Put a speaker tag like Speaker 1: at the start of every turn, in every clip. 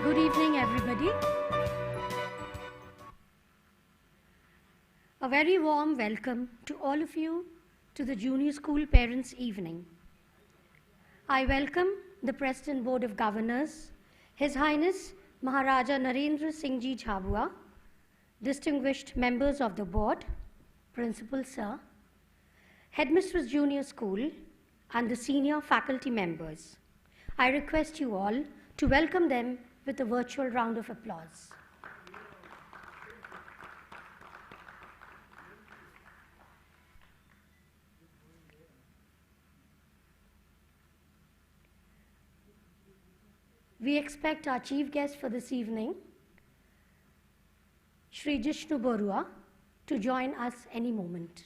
Speaker 1: Good evening, everybody. A very warm welcome to all of you to the Junior School Parents' Evening. I welcome the President Board of Governors, His Highness Maharaja Narendra Singh Ji Jhabua, distinguished members of the board, Principal Sir, Headmistress Junior School, and the senior faculty members. I request you all to welcome them with a virtual round of applause. We expect our chief guest for this evening, Shri Jishnu Borua, to join us any moment.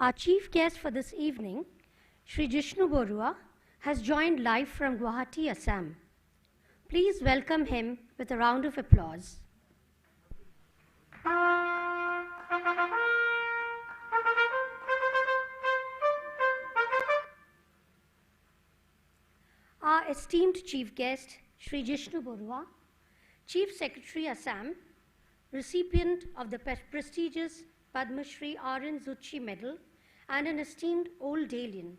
Speaker 1: Our chief guest for this evening, Shri Jishnu Borua, has joined live from Guwahati, Assam. Please welcome him with a round of applause. Our esteemed chief guest, Shri Jishnu Borua, Chief Secretary, Assam, recipient of the prestigious Padma Shri R.N. Zucchi Medal, and an esteemed old Dalian.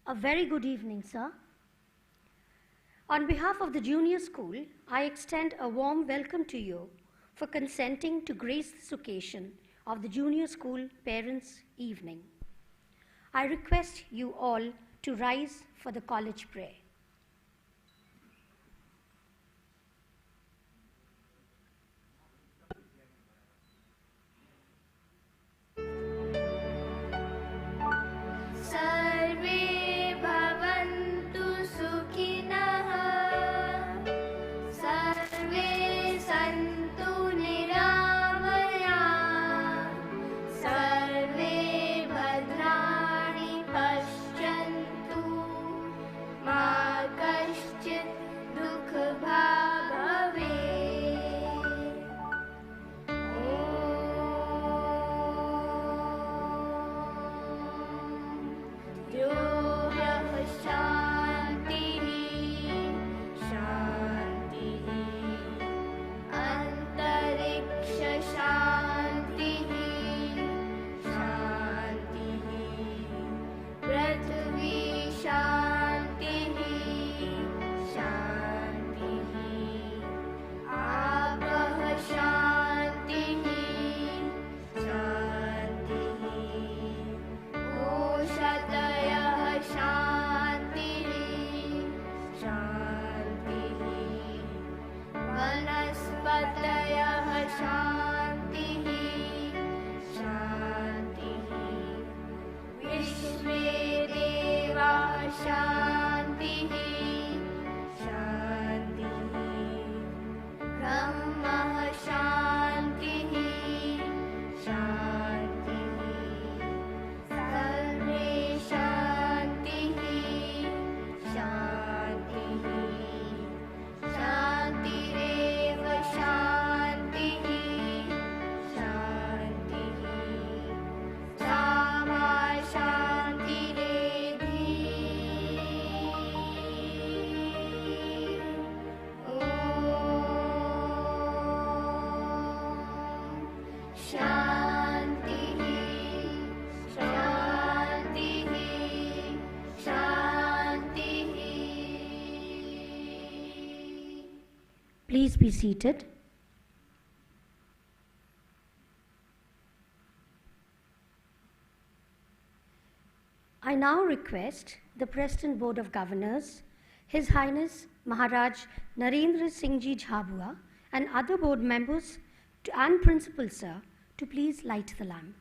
Speaker 1: A very good evening, sir. On behalf of the junior school, I extend a warm welcome to you for consenting to grace this occasion of the junior school parents' evening. I request you all to rise for the college prayer. Please be seated. I now request the Preston Board of Governors, His Highness Maharaj Narendra Singh Ji Jhabua, and other board members and principal sir to please light the lamp.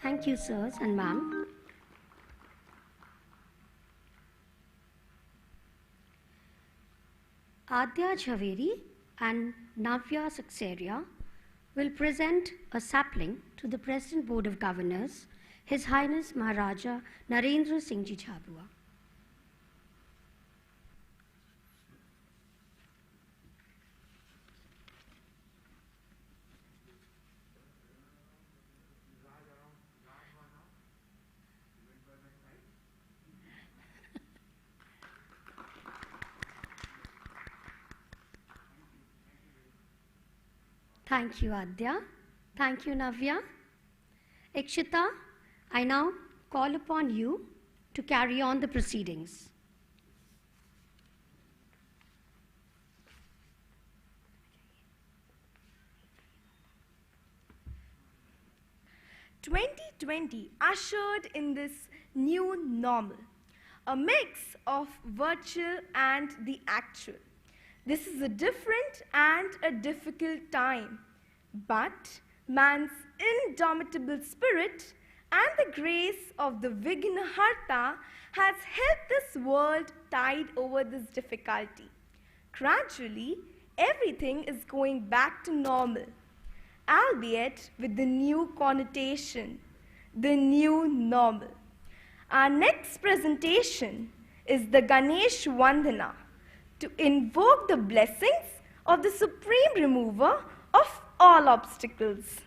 Speaker 1: Thank you, sirs and ma'am. Adya Jhaveri and Navya Saxeria will present a sapling to the President Board of Governors, His Highness Maharaja Narendra Singh Ji Jhabua. Thank you, Adya. Thank you, Navya. Ikshita, I now call upon you to carry on the proceedings.
Speaker 2: "2020 ushered in this new normal, a mix of virtual and the actual. This is a different and a difficult time, but man's indomitable spirit and the grace of the Vignaharta has helped this world tide over this difficulty. Gradually, everything is going back to normal, albeit with the new connotation, the new normal. Our next presentation is the Ganesh Vandana, to invoke the blessings of the Supreme Remover of all obstacles.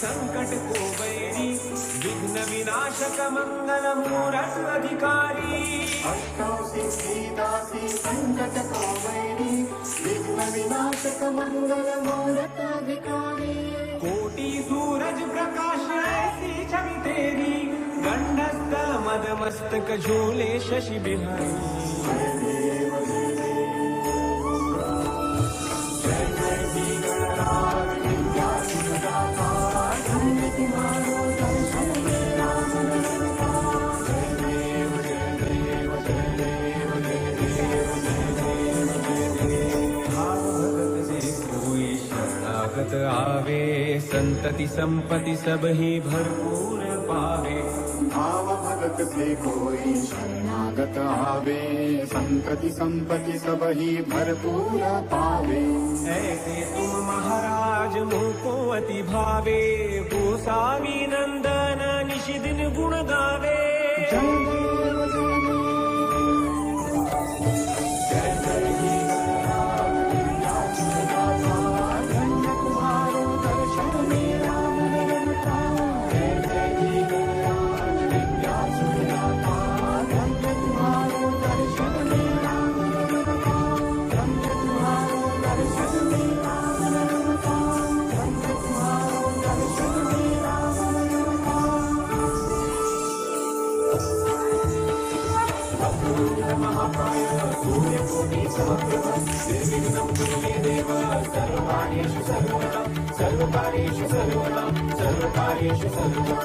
Speaker 3: संकट को vary विघ्न विनाशक मंगल मूरत अधिकारी
Speaker 4: अष्टौ सिद्धिदासी संकट को vary विघ्न विनाशक मंगल मूरत अधिकारी
Speaker 3: कोटि सूरज प्रकाश ऐसी छवि तेरी गंडस्थ मद मस्तक झूले शशि बिहारी
Speaker 4: जय जय श्री गणराज विद्या
Speaker 3: संतति संपत्ति सब ही भरपूर पावे।
Speaker 4: भाव भगत से कोई शरणागत आवे, संतति संपत्ति सब ही भरपूर पावे।
Speaker 3: ऐसे तुम महाराज मुझको अति भावे, गोसावी नंदन निशि दिन गुण गावे।
Speaker 4: जय देव जय देव। जय जय ही गणराज विद्याचुदाता, धन्य तुम्हारो दर्शन मेरा मन रमता। जय जय ही गणराज विद्याचुदाता, धन्य तुम्हारो दर्शन मेरा मन रमता। धन्य तुम्हारो दर्शन मेरा मन रमता। धन्य तुम्हारो दर्शन मेरा मन रमता। महाकाय सूर्यकोटि समप्रभ, निर्विघ्नं कुरु मे देव, सर्वकार्येषु सर्वदा, सर्वकार्येषु सर्वदा, सर्वकार्येषु सर्वदा।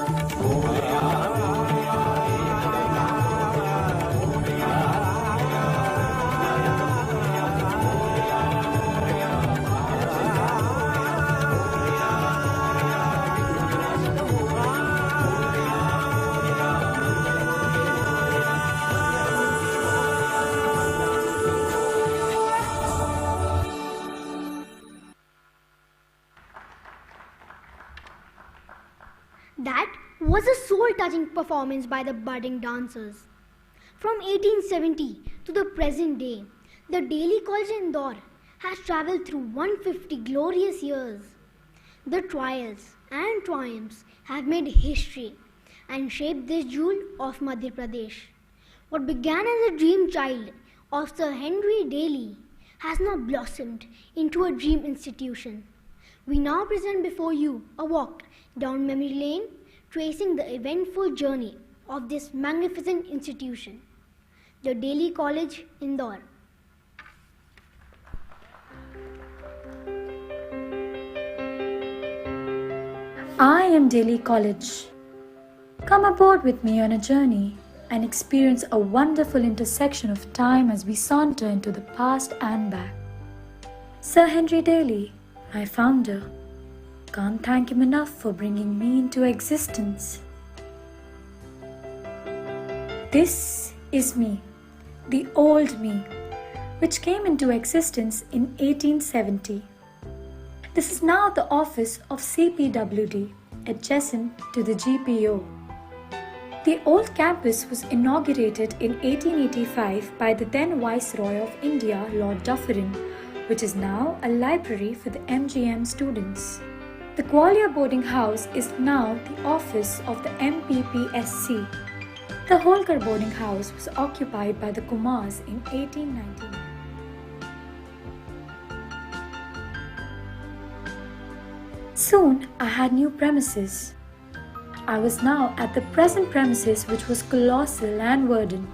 Speaker 5: That was a soul-touching performance by the budding dancers. From 1870 to the present day, the Delhi College in Indore has travelled through 150 glorious years. The trials and triumphs have made history and shaped this jewel of Madhya Pradesh. What began as a dream child of Sir Henry Daly has now blossomed into a dream institution. We now present before you a walk down memory lane, tracing the eventful journey of this magnificent institution, the Delhi College, Indore.
Speaker 6: I am Delhi College. Come aboard with me on a journey and experience a wonderful intersection of time as we saunter into the past and back. Sir Henry Daly, my founder, can't thank him enough for bringing me into existence. This is me, the old me, which came into existence in 1870. This is now the office of CPWD, adjacent to the GPO. The old campus was inaugurated in 1885 by the then Viceroy of India, Lord Dufferin, which is now a library for the MGM students. The Gwalior boarding house is now the office of the MPPSC. The Holkar boarding house was occupied by the Kumars in 1899. Soon I had new premises. I was now at the present premises, which was colossal and verdant.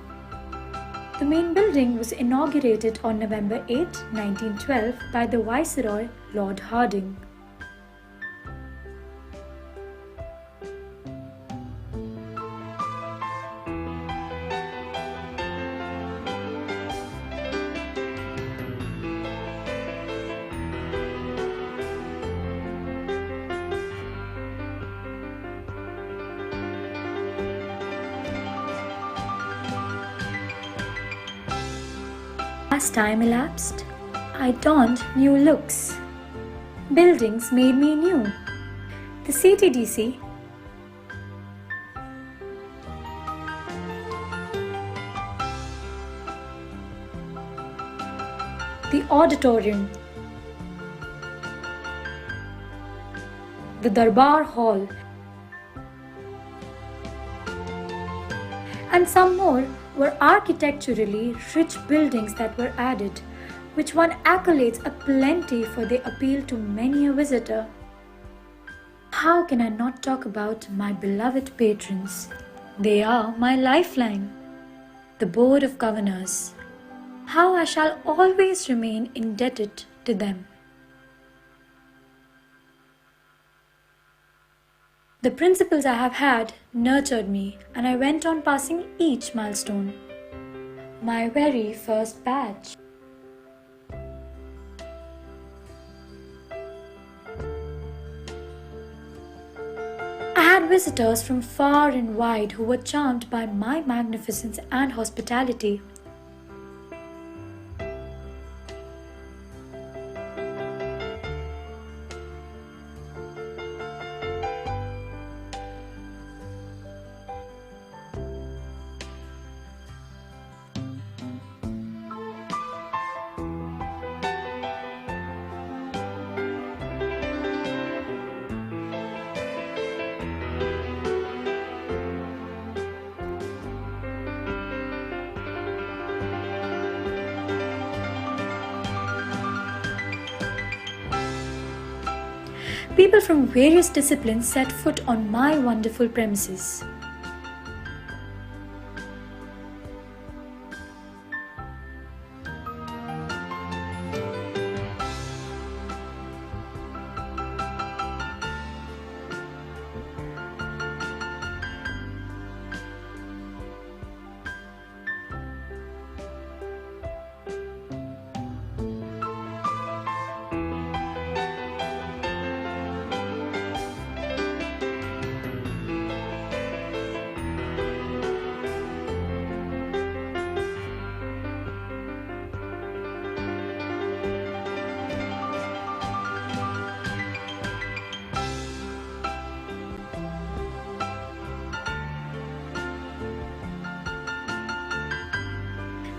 Speaker 6: The main building was inaugurated on November 8, 1912 by the Viceroy Lord Hardinge. As time elapsed, I donned new looks. Buildings made me new. The CTDC, the auditorium, the Darbar Hall, and some more were architecturally rich buildings that were added, which won accolades aplenty for their appeal to many a visitor. How can I not talk about my beloved patrons? They are my lifeline, the Board of Governors. How I shall always remain indebted to them. The principals I have had nurtured me, and I went on passing each milestone. My very first batch. had visitors from far and wide who were charmed by my magnificence and hospitality. People from various disciplines set foot on my wonderful premises.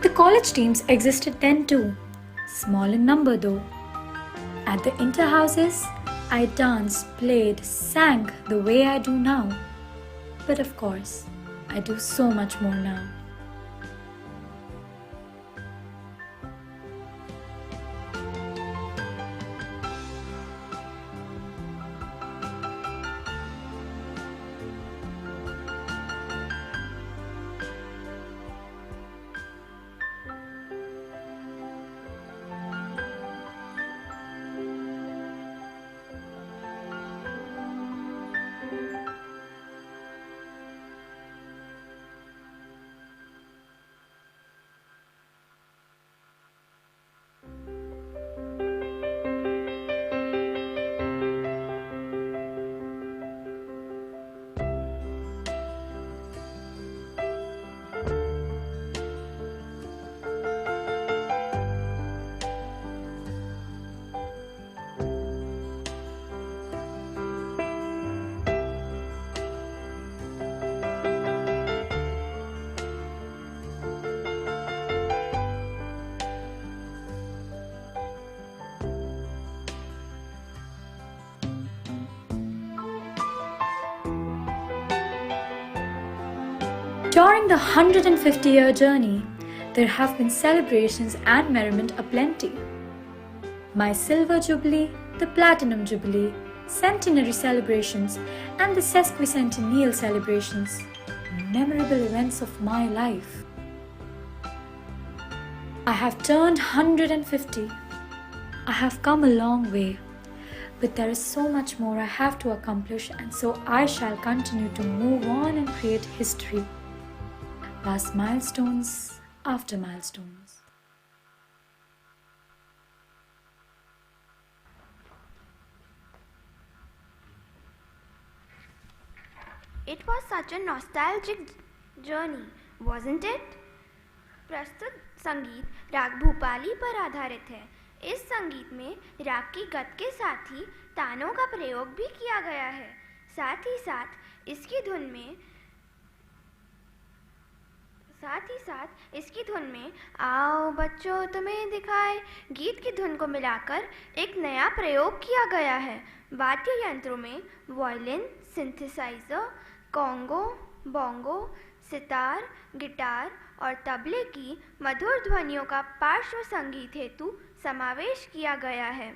Speaker 6: The college teams existed then too, small in number though. At the inter-houses, I danced, played, sang the way I do now. But of course, I do so much more now. During the 150-year journey, there have been celebrations and merriment aplenty. My Silver Jubilee, the Platinum Jubilee, Centenary celebrations, and the Sesquicentennial celebrations, memorable events of my life. I have turned 150. I have come a long way, but there is so much more I have to accomplish, and so I shall continue to move on and create history. Past milestones after milestones.
Speaker 7: It was such a nostalgic journey, wasn't it? प्रस्तुत संगीत राग भूपाली पर आधारित है। इस संगीत में राग की गत के साथ ही तानों का प्रयोग भी किया गया है। साथ ही साथ इसकी धुन में आओ बच्चों तुम्हें दिखाए गीत की धुन को मिलाकर एक नया प्रयोग किया गया है। वाद्य यंत्रों में violin, synthesizer, conga, bongo, sitar, guitar और तबले की मधुर ध्वनियों का पार्श्व संगीत हेतु समावेश किया गया है।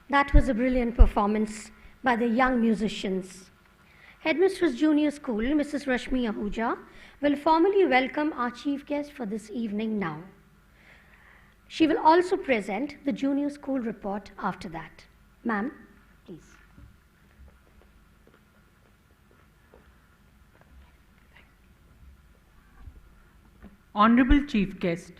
Speaker 1: That was a brilliant performance by the young musicians. Headmistress Junior School, Mrs. Rashmi Ahuja, will formally welcome our chief guest for this evening now. She will also present the junior school report after that. Ma'am, please.
Speaker 8: Honorable Chief Guest,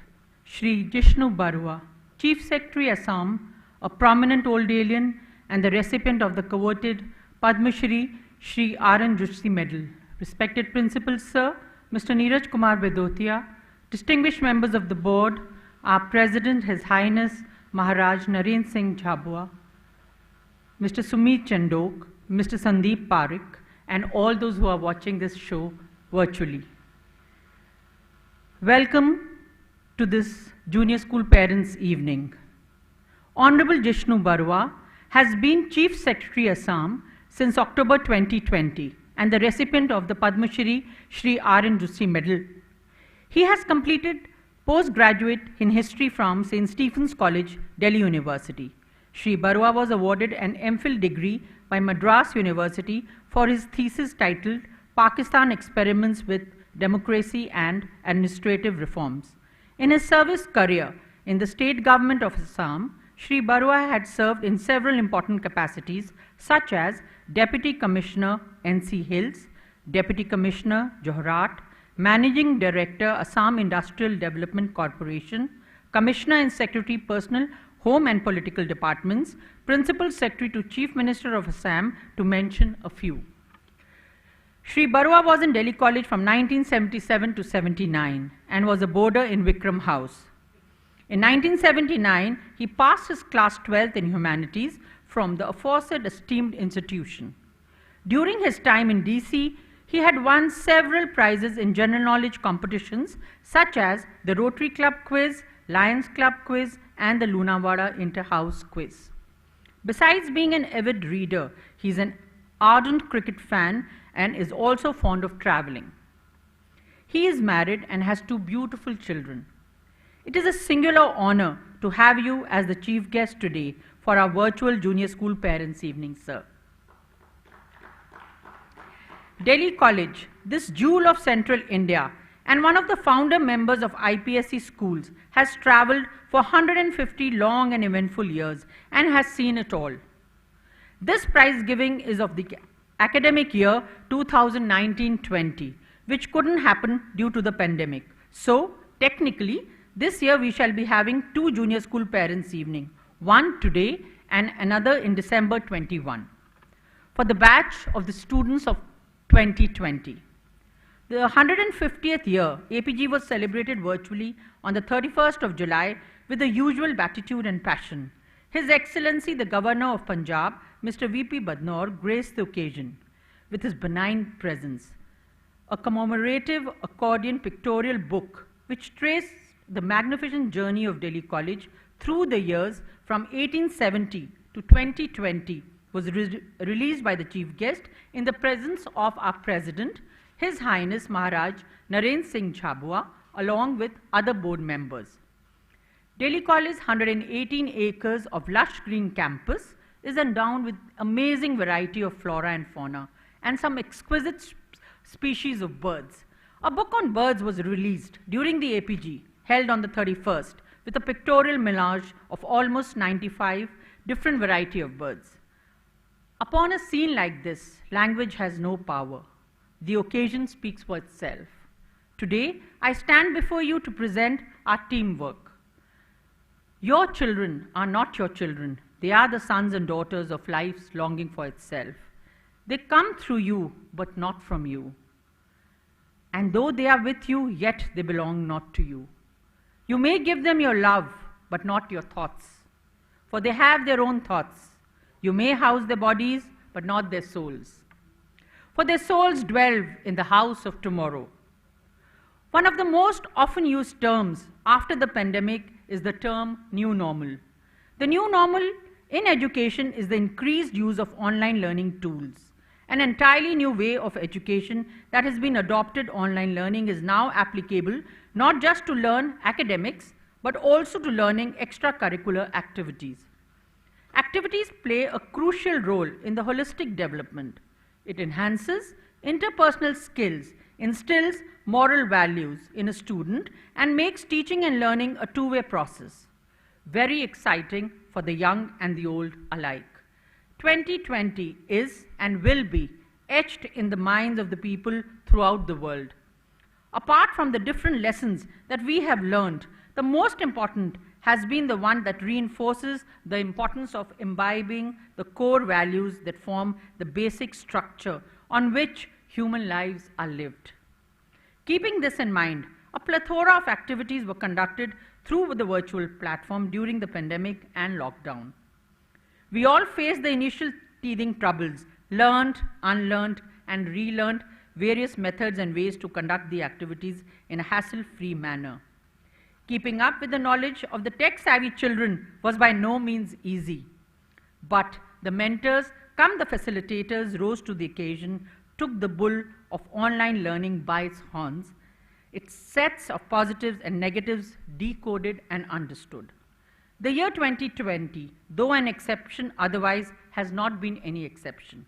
Speaker 8: Shri Jishnu Barua, Chief Secretary Assam, a prominent old alien and the recipient of the coveted Padma Shri Shri R.N. Joshi Medal. Respected Principal Sir, Mr. Neeraj Kumar Vedotia, distinguished members of the board, our President, His Highness Maharaj Narendra Singh Jhabua, Mr. Sumit Chandok, Mr. Sandeep Parekh, and all those who are watching this show virtually. Welcome to this Junior School Parents' Evening. Honorable Jishnu Barua has been Chief Secretary Assam since October 2020 and the recipient of the Padma Shri Shri R.N. Joshi Medal. He has completed postgraduate in history from St. Stephen's College, Delhi University. Shri Barua was awarded an MPhil degree by Madras University for his thesis titled Pakistan Experiments with Democracy and Administrative Reforms. In his service career in the state government of Assam, Shri Barua had served in several important capacities such as Deputy Commissioner NC Hills, Deputy Commissioner Johrat, Managing Director Assam Industrial Development Corporation, Commissioner and Secretary Personal, Home and Political Departments, Principal Secretary to Chief Minister of Assam, to mention a few. Shri Barua was in Delhi College from 1977 to 79 and was a boarder in Vikram House. In 1979, he passed his class 12th in humanities from the aforesaid esteemed institution. During his time in DC, he had won several prizes in general knowledge competitions such as the Rotary Club Quiz, Lions Club Quiz, and the Lunawada Inter-House Quiz. Besides being an avid reader, he is an ardent cricket fan and is also fond of traveling. He is married and has 2 beautiful children. It is a singular honor to have you as the chief guest today for our virtual Junior School Parents' Evening, sir. Delhi College, this jewel of central India and one of the founder members of IPSC schools, has travelled for 150 long and eventful years and has seen it all. This prize giving is of the academic year 2019-20, which couldn't happen due to the pandemic. So, technically, this year we shall be having 2 Junior School Parents' Evening, one today and another in December 21, for the batch of the students of 2020. The 150th year, APG was celebrated virtually on the 31st of July with the usual beatitude and passion. His Excellency the Governor of Punjab, Mr. V.P. Badnor, graced the occasion with his benign presence. A commemorative accordion pictorial book which traced the magnificent journey of Delhi College through the years from 1870 to 2020 was released by the chief guest in the presence of our President, His Highness Maharaj Narendra Singh Jhabua, along with other board members. Delhi College's 118 acres of lush green campus is endowed with amazing variety of flora and fauna and some exquisite species of birds. A book on birds was released during the APG, held on the 31st, with a pictorial melange of almost 95 different variety of birds. Upon a scene like this, language has no power. The occasion speaks for itself. Today, I stand before you to present our teamwork. Your children are not your children. They are the sons and daughters of life's longing for itself. They come through you, but not from you. And though they are with you, yet they belong not to you. You may give them your love, but not your thoughts, for they have their own thoughts. You may house their bodies, but not their souls, for their souls dwell in the house of tomorrow. One of the most often used terms after the pandemic is the term new normal. The new normal in education is the increased use of online learning tools. An entirely new way of education that has been adopted. Online learning is now applicable not just to learn academics, but also to learning extracurricular activities. Activities play a crucial role in the holistic development. It enhances interpersonal skills, instills moral values in a student, and makes teaching and learning a two-way process. Very exciting for the young and the old alike. 2020 is and will be etched in the minds of the people throughout the world. Apart from the different lessons that we have learned, the most important has been the one that reinforces the importance of imbibing the core values that form the basic structure on which human lives are lived. Keeping this in mind, a plethora of activities were conducted through the virtual platform during the pandemic and lockdown. We all faced the initial teething troubles, learned, unlearned, and relearned various methods and ways to conduct the activities in a hassle-free manner. Keeping up with the knowledge of the tech-savvy children was by no means easy, but the mentors come the facilitators rose to the occasion, took the bull of online learning by its horns, its sets of positives and negatives decoded and understood. The year 2020, though an exception, otherwise has not been any exception.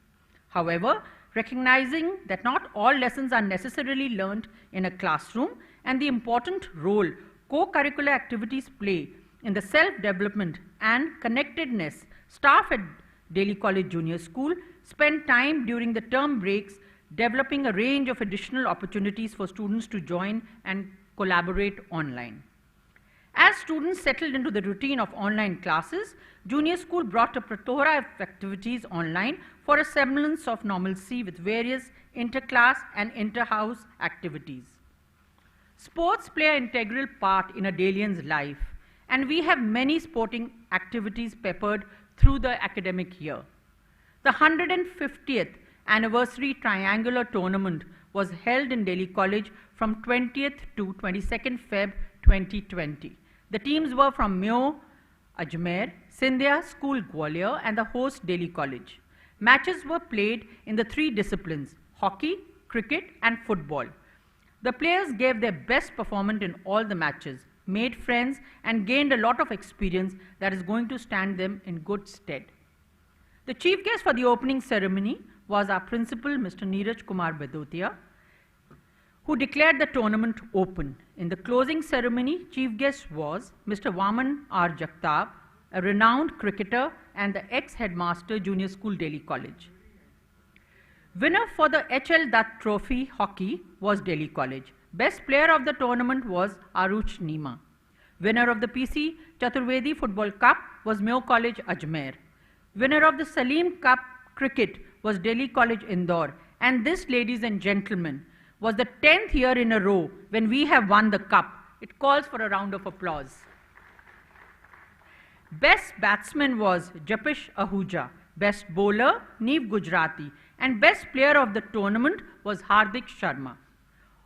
Speaker 8: However, recognizing that not all lessons are necessarily learned in a classroom and the important role co-curricular activities play in the self-development and connectedness, staff at Delhi College Junior School spend time during the term breaks developing a range of additional opportunities for students to join and collaborate online. As students settled into the routine of online classes, Junior School brought a plethora of activities online for a semblance of normalcy with various inter-class and inter-house activities. Sports play an integral part in a Delian's life, and we have many sporting activities peppered through the academic year. The 150th anniversary triangular tournament was held in Delhi College from 20th to 22nd Feb 2020. The teams were from Myo, Ajmer, Scindia School Gwalior and the host Delhi College. Matches were played in the three disciplines, hockey, cricket and football. The players gave their best performance in all the matches, made friends and gained a lot of experience that is going to stand them in good stead. The chief guest for the opening ceremony was our principal, Mr. Neeraj Kumar Bedotia, who declared the tournament open. In the closing ceremony, chief guest was Mr. Vaman R. Jagtap, a renowned cricketer and the ex-headmaster Junior School Delhi College. Winner for the H.L. Dutt Trophy Hockey was Delhi College. Best player of the tournament was Aruch Nima. Winner of the PC Chaturvedi Football Cup was Myo College Ajmer. Winner of the Salim Cup Cricket was Delhi College Indore. And this, ladies and gentlemen, was the 10th year in a row when we have won the cup. It calls for a round of applause. Best batsman was Japish Ahuja. Best bowler, Neev Gujarati. And best player of the tournament was Hardik Sharma.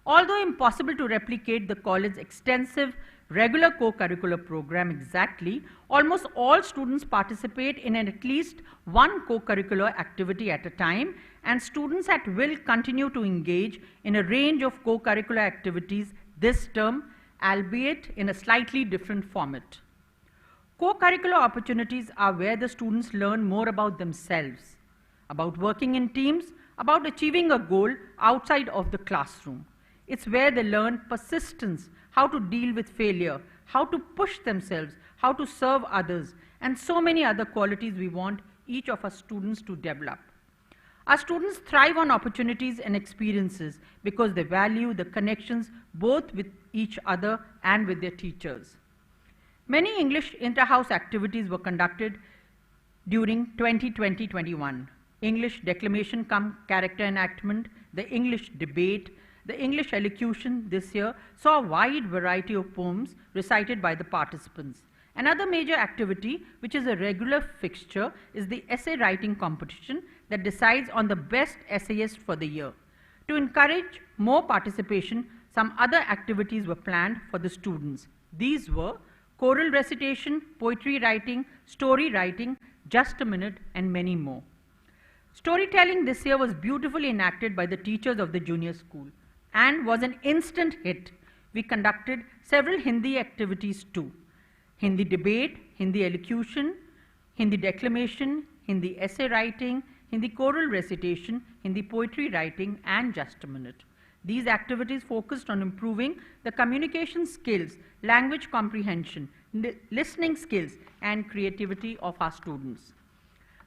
Speaker 8: Although impossible to replicate the college's extensive regular co-curricular program exactly, almost all students participate in at least one co-curricular activity at a time, and students at will continue to engage in a range of co-curricular activities this term, albeit in a slightly different format. Co-curricular opportunities are where the students learn more about themselves, about working in teams, about achieving a goal outside of the classroom. It's where they learn persistence, how to deal with failure, how to push themselves, how to serve others, and so many other qualities we want each of our students to develop. Our students thrive on opportunities and experiences because they value the connections both with each other and with their teachers. Many English inter-house activities were conducted during 2020-21. English declamation cum character enactment, the English debate, the English elocution this year saw a wide variety of poems recited by the participants. Another major activity, which is a regular fixture, is the essay writing competition that decides on the best essayist for the year. To encourage more participation, some other activities were planned for the students. These were choral recitation, poetry writing, story writing, just a minute, and many more. Storytelling this year was beautifully enacted by the teachers of the junior school and was an instant hit. We conducted several Hindi activities too. Hindi debate, Hindi elocution, Hindi declamation, Hindi essay writing, Hindi choral recitation, Hindi poetry writing, and Just a Minute. These activities focused on improving the communication skills, language comprehension, listening skills, and creativity of our students.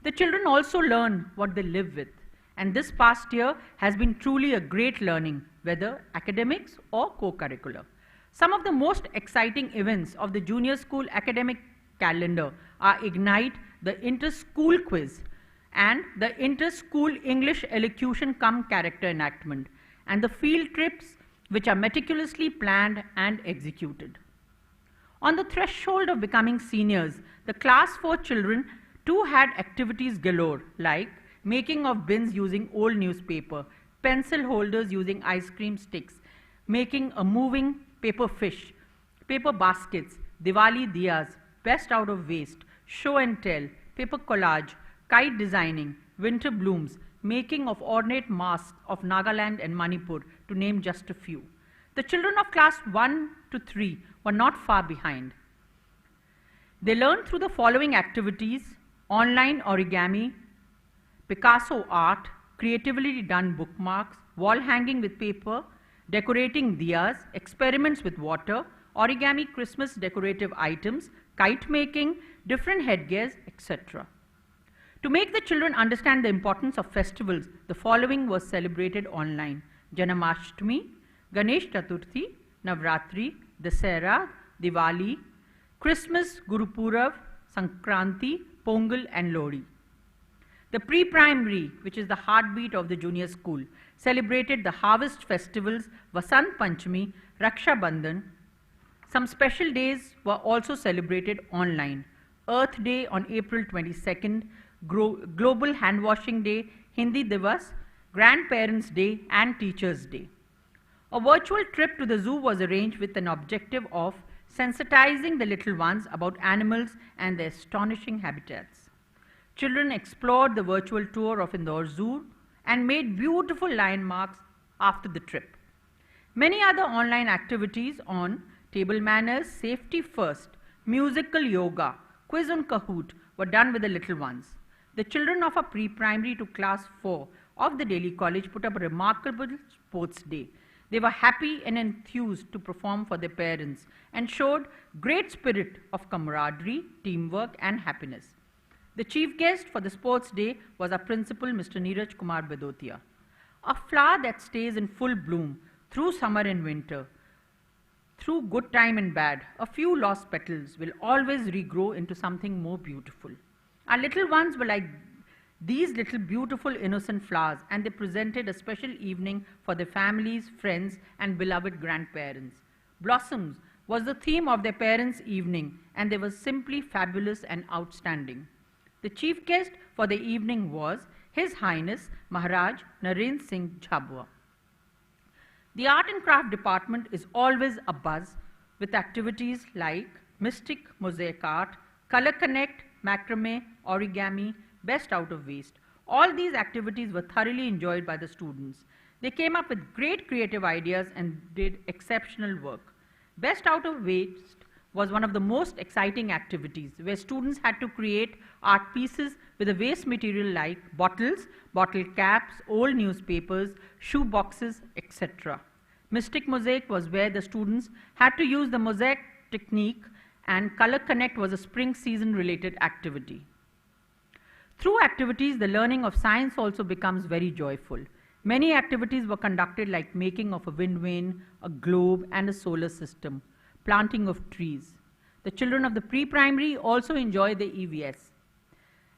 Speaker 8: The children also learn what they live with, and this past year has been truly a great learning, whether academics or co-curricular. Some of the most exciting events of the junior school academic calendar are Ignite, the inter-school quiz, and the inter-school English elocution cum character enactment, and the field trips which are meticulously planned and executed. On the threshold of becoming seniors, the class 4 children too had activities galore, like making of bins using old newspaper, pencil holders using ice cream sticks, making a moving paper fish, paper baskets, Diwali diyas, best out of waste, show and tell, paper collage, kite designing, winter blooms, making of ornate masks of Nagaland and Manipur, to name just a few. The children of class 1 to 3 were not far behind. They learned through the following activities: online origami, Picasso art, creatively done bookmarks, wall hanging with paper, decorating diyas, experiments with water, origami Christmas decorative items, kite making, different headgears, etc. To make the children understand the importance of festivals, the following was celebrated online: Janamashtami, Ganesh Chaturthi, Navratri, Dasera, Diwali, Christmas, Guru Purav, Sankranti, Pongal, and Lohri. The pre-primary, which is the heartbeat of the junior school, celebrated the harvest festivals Vasant Panchami, Raksha Bandhan. Some special days were also celebrated online: Earth Day on April 22nd, Global Hand Washing Day, Hindi Divas, Grandparents' Day, and Teachers' Day. A virtual trip to the zoo was arranged with an objective of sensitizing the little ones about animals and their astonishing habitats. Children explored the virtual tour of Indore Zoo and made beautiful landmarks after the trip. Many other online activities on table manners, safety first, musical yoga, quiz on Kahoot were done with the little ones. The children of a pre-primary to class 4 of the Delhi College put up a remarkable sports day. They were happy and enthused to perform for their parents and showed great spirit of camaraderie, teamwork, and happiness. The chief guest for the sports day was our principal, Mr. Neeraj Kumar Bedotia. A flower that stays in full bloom through summer and winter, through good time and bad, a few lost petals will always regrow into something more beautiful. Our little ones were like these little beautiful innocent flowers, and they presented a special evening for their families, friends, and beloved grandparents. Blossoms was the theme of their parents' evening, and they were simply fabulous and outstanding. The chief guest for the evening was His Highness Maharaj Narendra Singh Jhabua. The art and craft department is always abuzz with activities like Mystic Mosaic Art, Color Connect, Macrame, Origami, Best Out of Waste. All these activities were thoroughly enjoyed by the students. They came up with great creative ideas and did exceptional work. Best Out of Waste was one of the most exciting activities, where students had to create art pieces with a waste material like bottles, bottle caps, old newspapers, shoe boxes, etc. Mystic Mosaic was where the students had to use the mosaic technique, and Color Connect was a spring season related activity. Through activities, the learning of science also becomes very joyful. Many activities were conducted, like making of a wind vane, a globe, and a solar system, planting of trees. The children of the pre-primary also enjoy the EVS,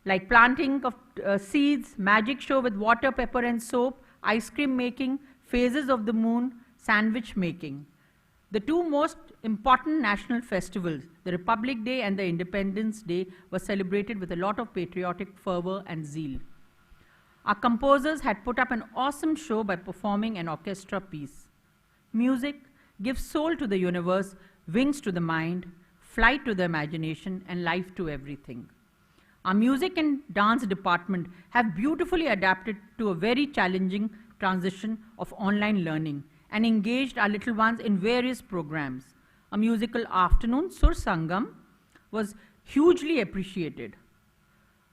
Speaker 8: like planting of seeds, magic show with water, pepper, and soap, ice cream making, phases of the moon, sandwich making. The two most important national festivals, the Republic Day and the Independence Day, were celebrated with a lot of patriotic fervor and zeal. Our composers had put up an awesome show by performing an orchestra piece. Music gives soul to the universe, wings to the mind, flight to the imagination, and life to everything. Our music and dance department have beautifully adapted to a very challenging transition of online learning and engaged our little ones in various programs. A musical afternoon, Sur Sangam, was hugely appreciated.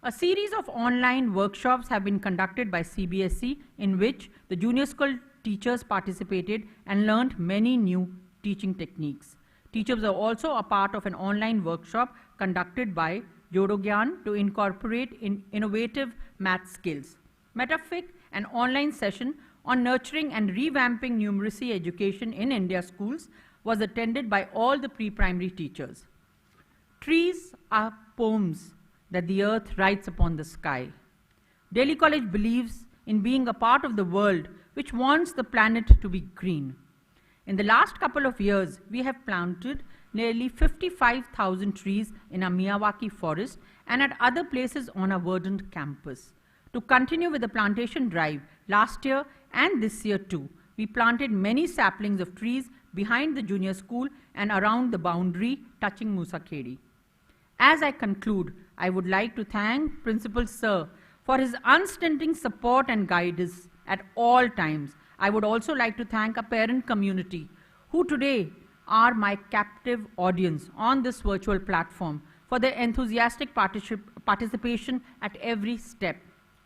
Speaker 8: A series of online workshops have been conducted by CBSE in which the junior school teachers participated and learned many new teaching techniques. Teachers are also a part of an online workshop conducted by Jodogyan to incorporate innovative math skills. Metafik, an online session on nurturing and revamping numeracy education in India schools, was attended by all the pre-primary teachers. Trees are poems that the earth writes upon the sky. Delhi College believes in being a part of the world which wants the planet to be green. In the last couple of years, we have planted nearly 55,000 trees in our Miyawaki forest and at other places on our verdant campus. To continue with the plantation drive, last year and this year too, we planted many saplings of trees behind the junior school and around the boundary touching Musakhedi. As I conclude, I would like to thank Principal Sir for his unstinting support and guidance at all times. I would also like to thank our parent community, who today are my captive audience on this virtual platform, for their enthusiastic participation at every step.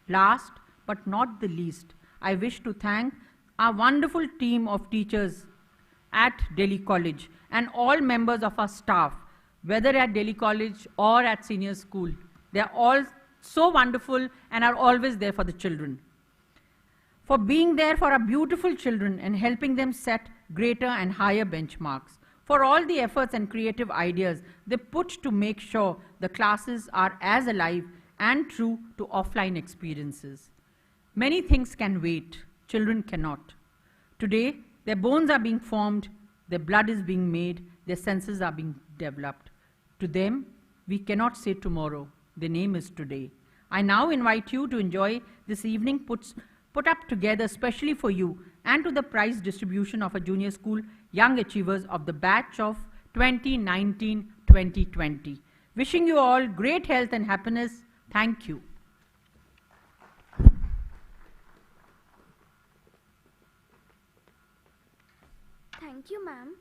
Speaker 8: Last but not the least, I wish to thank our wonderful team of teachers at Delhi College and all members of our staff, whether at Delhi College or at senior school. They are all so wonderful and are always there for the children. For being there for our beautiful children and helping them set greater and higher benchmarks. For all the efforts and creative ideas they put to make sure the classes are as alive and true to offline experiences. Many things can wait, children cannot. Today, their bones are being formed, their blood is being made, their senses are being developed. To them, we cannot say tomorrow. Their name is today. I now invite you to enjoy this evening put up together specially for you and to the prize distribution of a junior school young achievers of the batch of 2019-2020. Wishing you all great health and happiness. Thank you.
Speaker 7: Thank you, ma'am.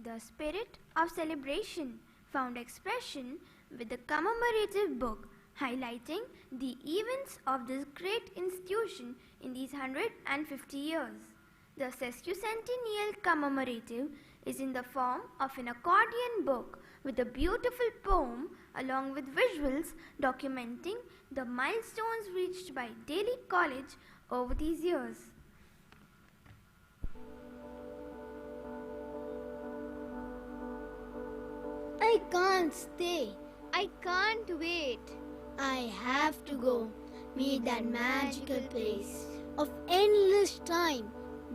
Speaker 7: The spirit of celebration found expression with the commemorative book highlighting the events of this great institution in these 150 years. The sesquicentennial commemorative is in the form of an accordion book with a beautiful poem along with visuals documenting the milestones reached by Delhi College over these years.
Speaker 5: I can't stay.
Speaker 9: I can't wait.
Speaker 5: I have to go. Meet that magical place of endless time,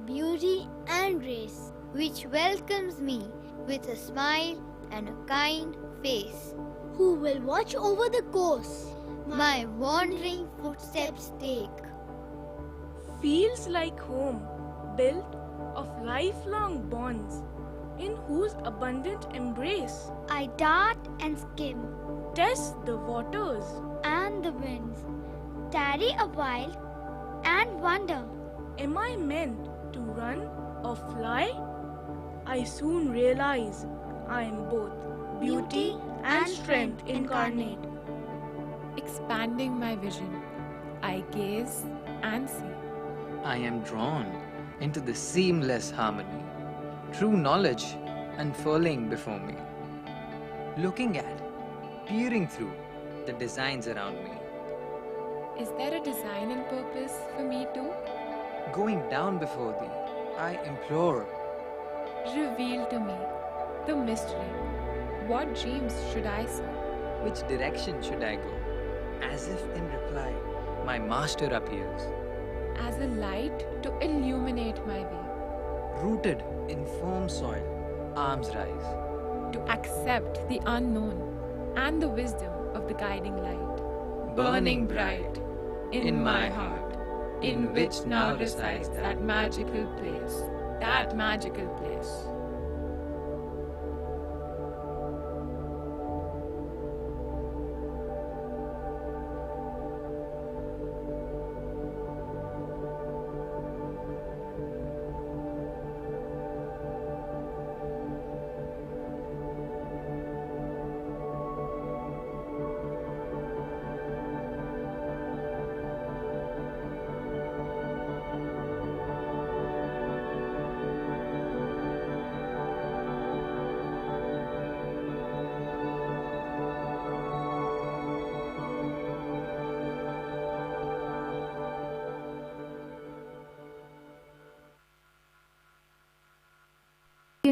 Speaker 5: beauty and grace,
Speaker 9: Which welcomes me with a smile and a kind face.
Speaker 5: who will watch over the course
Speaker 9: My wandering footsteps take.
Speaker 2: Feels like home, built of lifelong bonds, in whose abundant embrace
Speaker 5: I dart and skim,
Speaker 2: test the waters.
Speaker 5: and the winds tarry a while and wonder.
Speaker 2: Am I meant to run or fly? I soon realize I am both beauty and strength incarnate.
Speaker 10: Expanding my vision, I gaze and see.
Speaker 11: I am drawn into the seamless harmony, true knowledge unfurling before me. Looking at, peering through the designs around me.
Speaker 10: Is there a design and purpose for me too?
Speaker 11: Going down before thee, I implore.
Speaker 10: Reveal to me the mystery. What dreams should I see?
Speaker 11: Which direction should I go? As if in reply, my master appears,
Speaker 10: As a light to illuminate my way,
Speaker 11: rooted in firm soil, arms rise.
Speaker 10: to accept the unknown and the wisdom of the guiding light, burning bright in my heart, in which now resides that magical place, that magical place.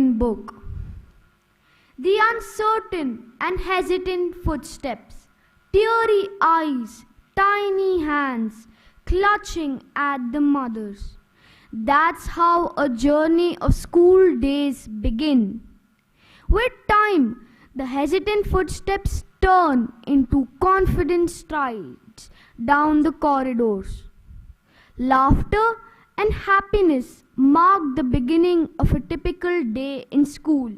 Speaker 12: broken book. The uncertain and hesitant footsteps, teary eyes, tiny hands clutching at the mothers. That's how a journey of school days begin. With time, the hesitant footsteps turn into confident strides down the corridors. Laughter and happiness mark the beginning of a typical day in school.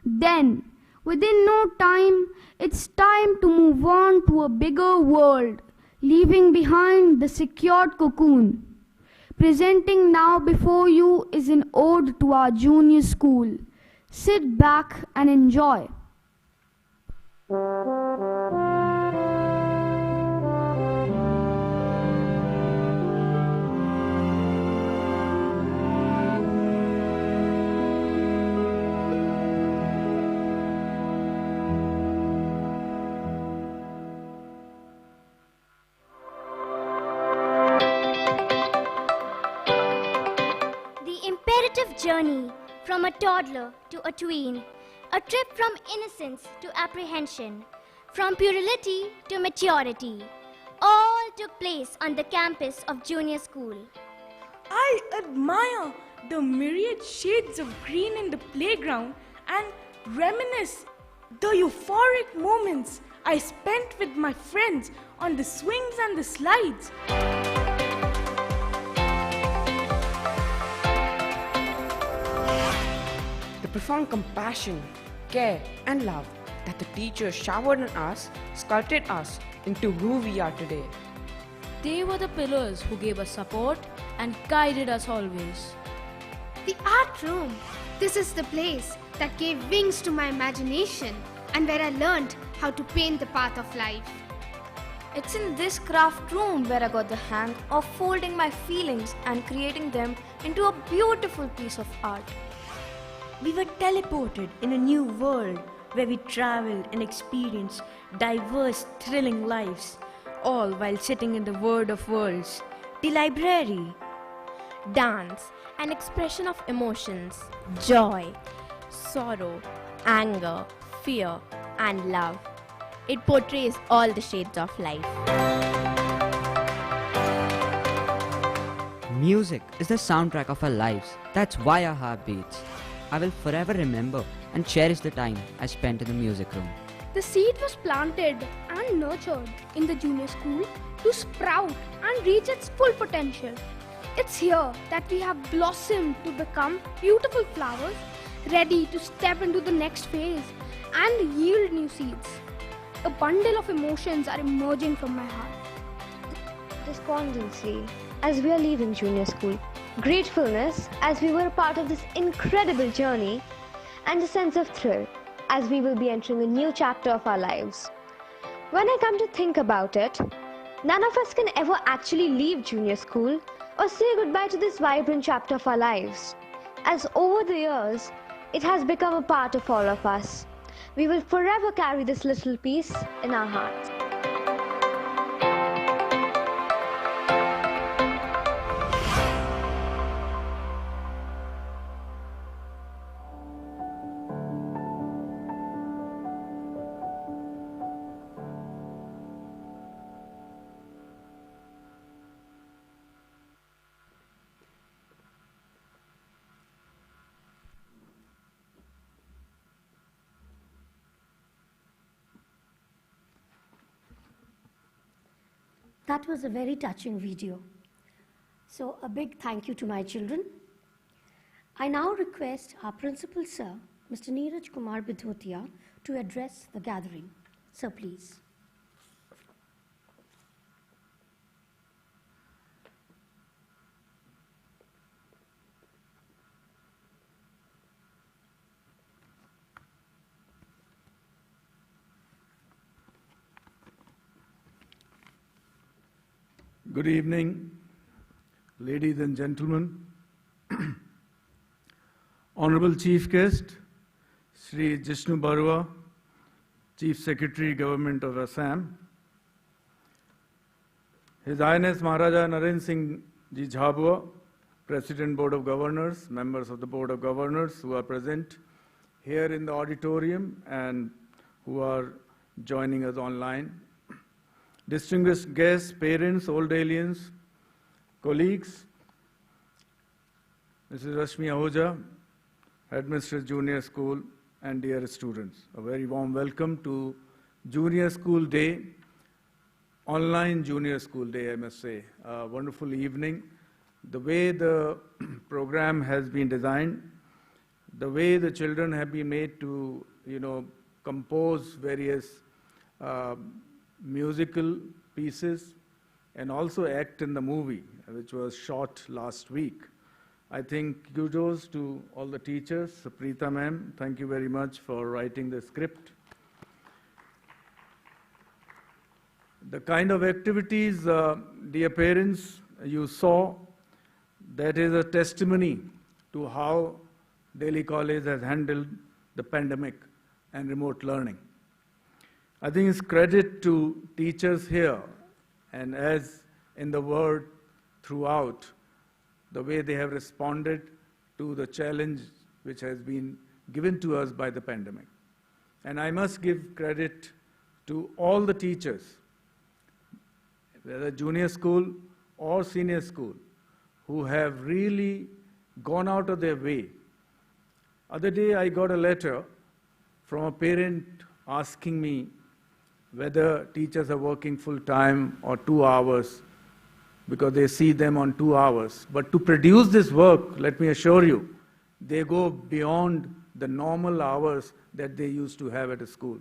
Speaker 12: Then, within no time, it's time to move on to a bigger world, leaving behind the secured cocoon. Presenting now before you is an ode to our junior school. Sit back and enjoy.
Speaker 5: Journey from a toddler to a tween, a trip from innocence to apprehension, from puerility to maturity, all took place on the campus of junior school.
Speaker 2: I admire the myriad shades of green in the playground and reminisce the euphoric moments I spent with my friends on the swings and the slides.
Speaker 13: The profound compassion, care and love that the teachers showered on us sculpted us into who we are today.
Speaker 14: They were the pillars who gave us support and guided us always.
Speaker 15: The art room. This is the place that gave wings to my imagination and where I learned how to paint the path of life.
Speaker 16: It's in this craft room where I got the hang of folding my feelings and creating them into a beautiful piece of art.
Speaker 17: We were teleported in a new world where we traveled and experienced diverse, thrilling lives, all while sitting in the world of worlds, the library.
Speaker 18: Dance, an expression of emotions, joy, sorrow, anger, fear, and love. It portrays all the shades of life.
Speaker 19: Music is the soundtrack of our lives. That's why our heart beats. I will forever remember and cherish the time I spent in the music room.
Speaker 12: The seed was planted and nurtured in the junior school to sprout and reach its full potential. It's here that we have blossomed to become beautiful flowers, ready to step into the next phase and yield new seeds. A bundle of emotions are emerging from my heart.
Speaker 20: Despondency as we are leaving junior school, gratefulness as we were a part of this incredible journey, and a sense of thrill as we will be entering a new chapter of our lives. When I come to think about it, none of us can ever actually leave junior school or say goodbye to this vibrant chapter of our lives, as over the years, it has become a part of all of us. We will forever carry this little piece in our hearts.
Speaker 1: That was a very touching video. So a big thank you to my children. I now request our principal sir, Mr. Neeraj Kumar Bidhotia, to address the gathering. Sir, please.
Speaker 21: Good evening, ladies and gentlemen. Honorable Chief Guest, Shri Jishnu Barua, Chief Secretary, Government of Assam. His Highness Maharaja Narendra Singh Ji Jhabua, President Board of Governors, members of the Board of Governors who are present here in the auditorium and who are joining us online, distinguished guests, parents, old aliens, colleagues, Mrs. Rashmi Ahuja, Headmistress Junior School, and dear students. A very warm welcome to Junior School Day, online Junior School Day, I must say. A wonderful evening. The way the program has been designed, the way the children have been made to, compose various musical pieces and also act in the movie, which was shot last week. I think kudos to all the teachers. Preeta ma'am, thank you very much for writing the script. The kind of activities, dear parents, you saw, that is a testimony to how Delhi College has handled the pandemic and remote learning. I think it's credit to teachers here and as in the world throughout, the way they have responded to the challenge which has been given to us by the pandemic. And I must give credit to all the teachers, whether junior school or senior school, who have really gone out of their way. Other day I got a letter from a parent asking me whether teachers are working full-time or 2 hours, because they see them on 2 hours. But to produce this work, let me assure you, they go beyond the normal hours that they used to have at a school.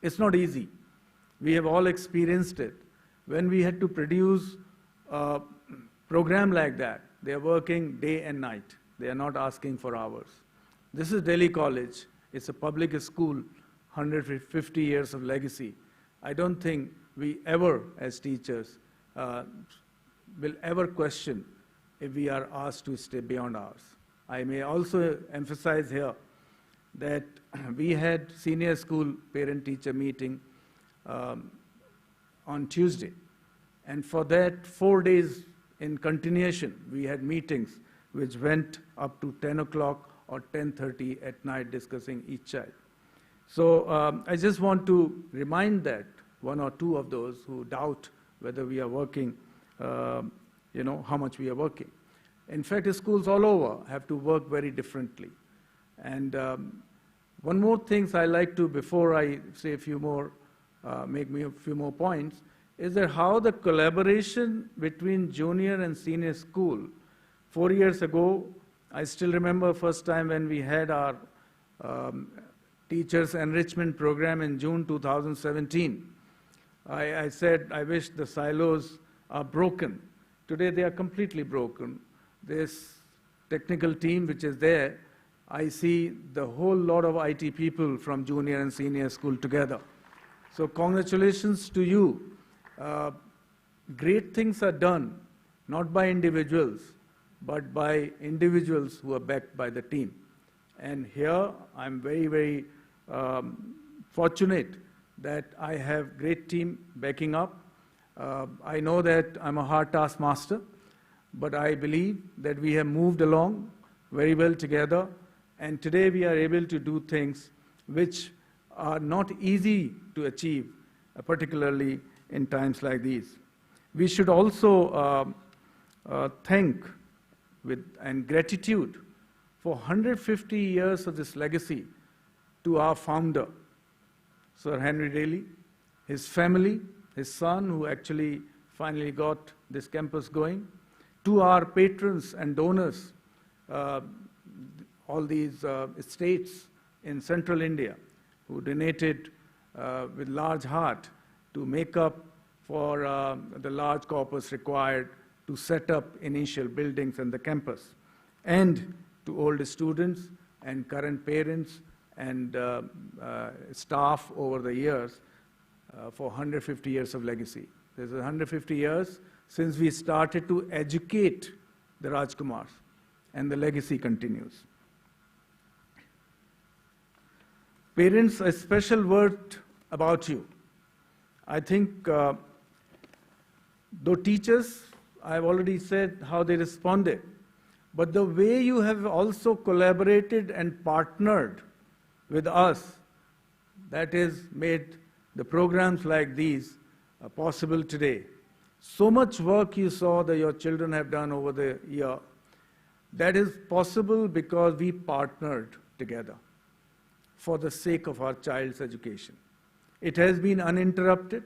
Speaker 21: It's not easy. We have all experienced it. When we had to produce a program like that, they are working day and night. They are not asking for hours. This is Delhi College. It's a public school, 150 years of legacy. I don't think we ever, as teachers, will ever question if we are asked to stay beyond hours. I may also emphasize here that we had senior school parent-teacher meeting on Tuesday. And for that 4 days in continuation, we had meetings which went up to 10 o'clock or 10:30 at night discussing each child. So I just want to remind that one or two of those who doubt whether we are working, how much we are working. In fact, schools all over have to work very differently. And one more thing I like to, before I say a few more, make me a few more points, is that how the collaboration between junior and senior school, 4 years ago, I still remember first time when we had our teachers enrichment program in June 2017. I said, I wish the silos are broken. Today they are completely broken. This technical team which is there, I see the whole lot of IT people from junior and senior school together. So congratulations to you. Great things are done, not by individuals, but by individuals who are backed by the team. And here I'm very, very fortunate that I have great team backing up. I know that I'm a hard taskmaster, but I believe that we have moved along very well together, and today we are able to do things which are not easy to achieve, particularly in times like these. We should also thank and gratitude for 150 years of this legacy to our founder, Sir Henry Daly, his family, his son, who actually finally got this campus going, to our patrons and donors, all these estates in central India, who donated with large heart to make up for the large corpus required to set up initial buildings in the campus, and to older students and current parents and staff over the years for 150 years of legacy. There's 150 years since we started to educate the Rajkumars, and the legacy continues. Parents, a special word about you. I think, though teachers, I've already said how they responded, but the way you have also collaborated and partnered with us, that is made the programs like these possible today. So much work you saw that your children have done over the year, that is possible because we partnered together for the sake of our child's education. It has been uninterrupted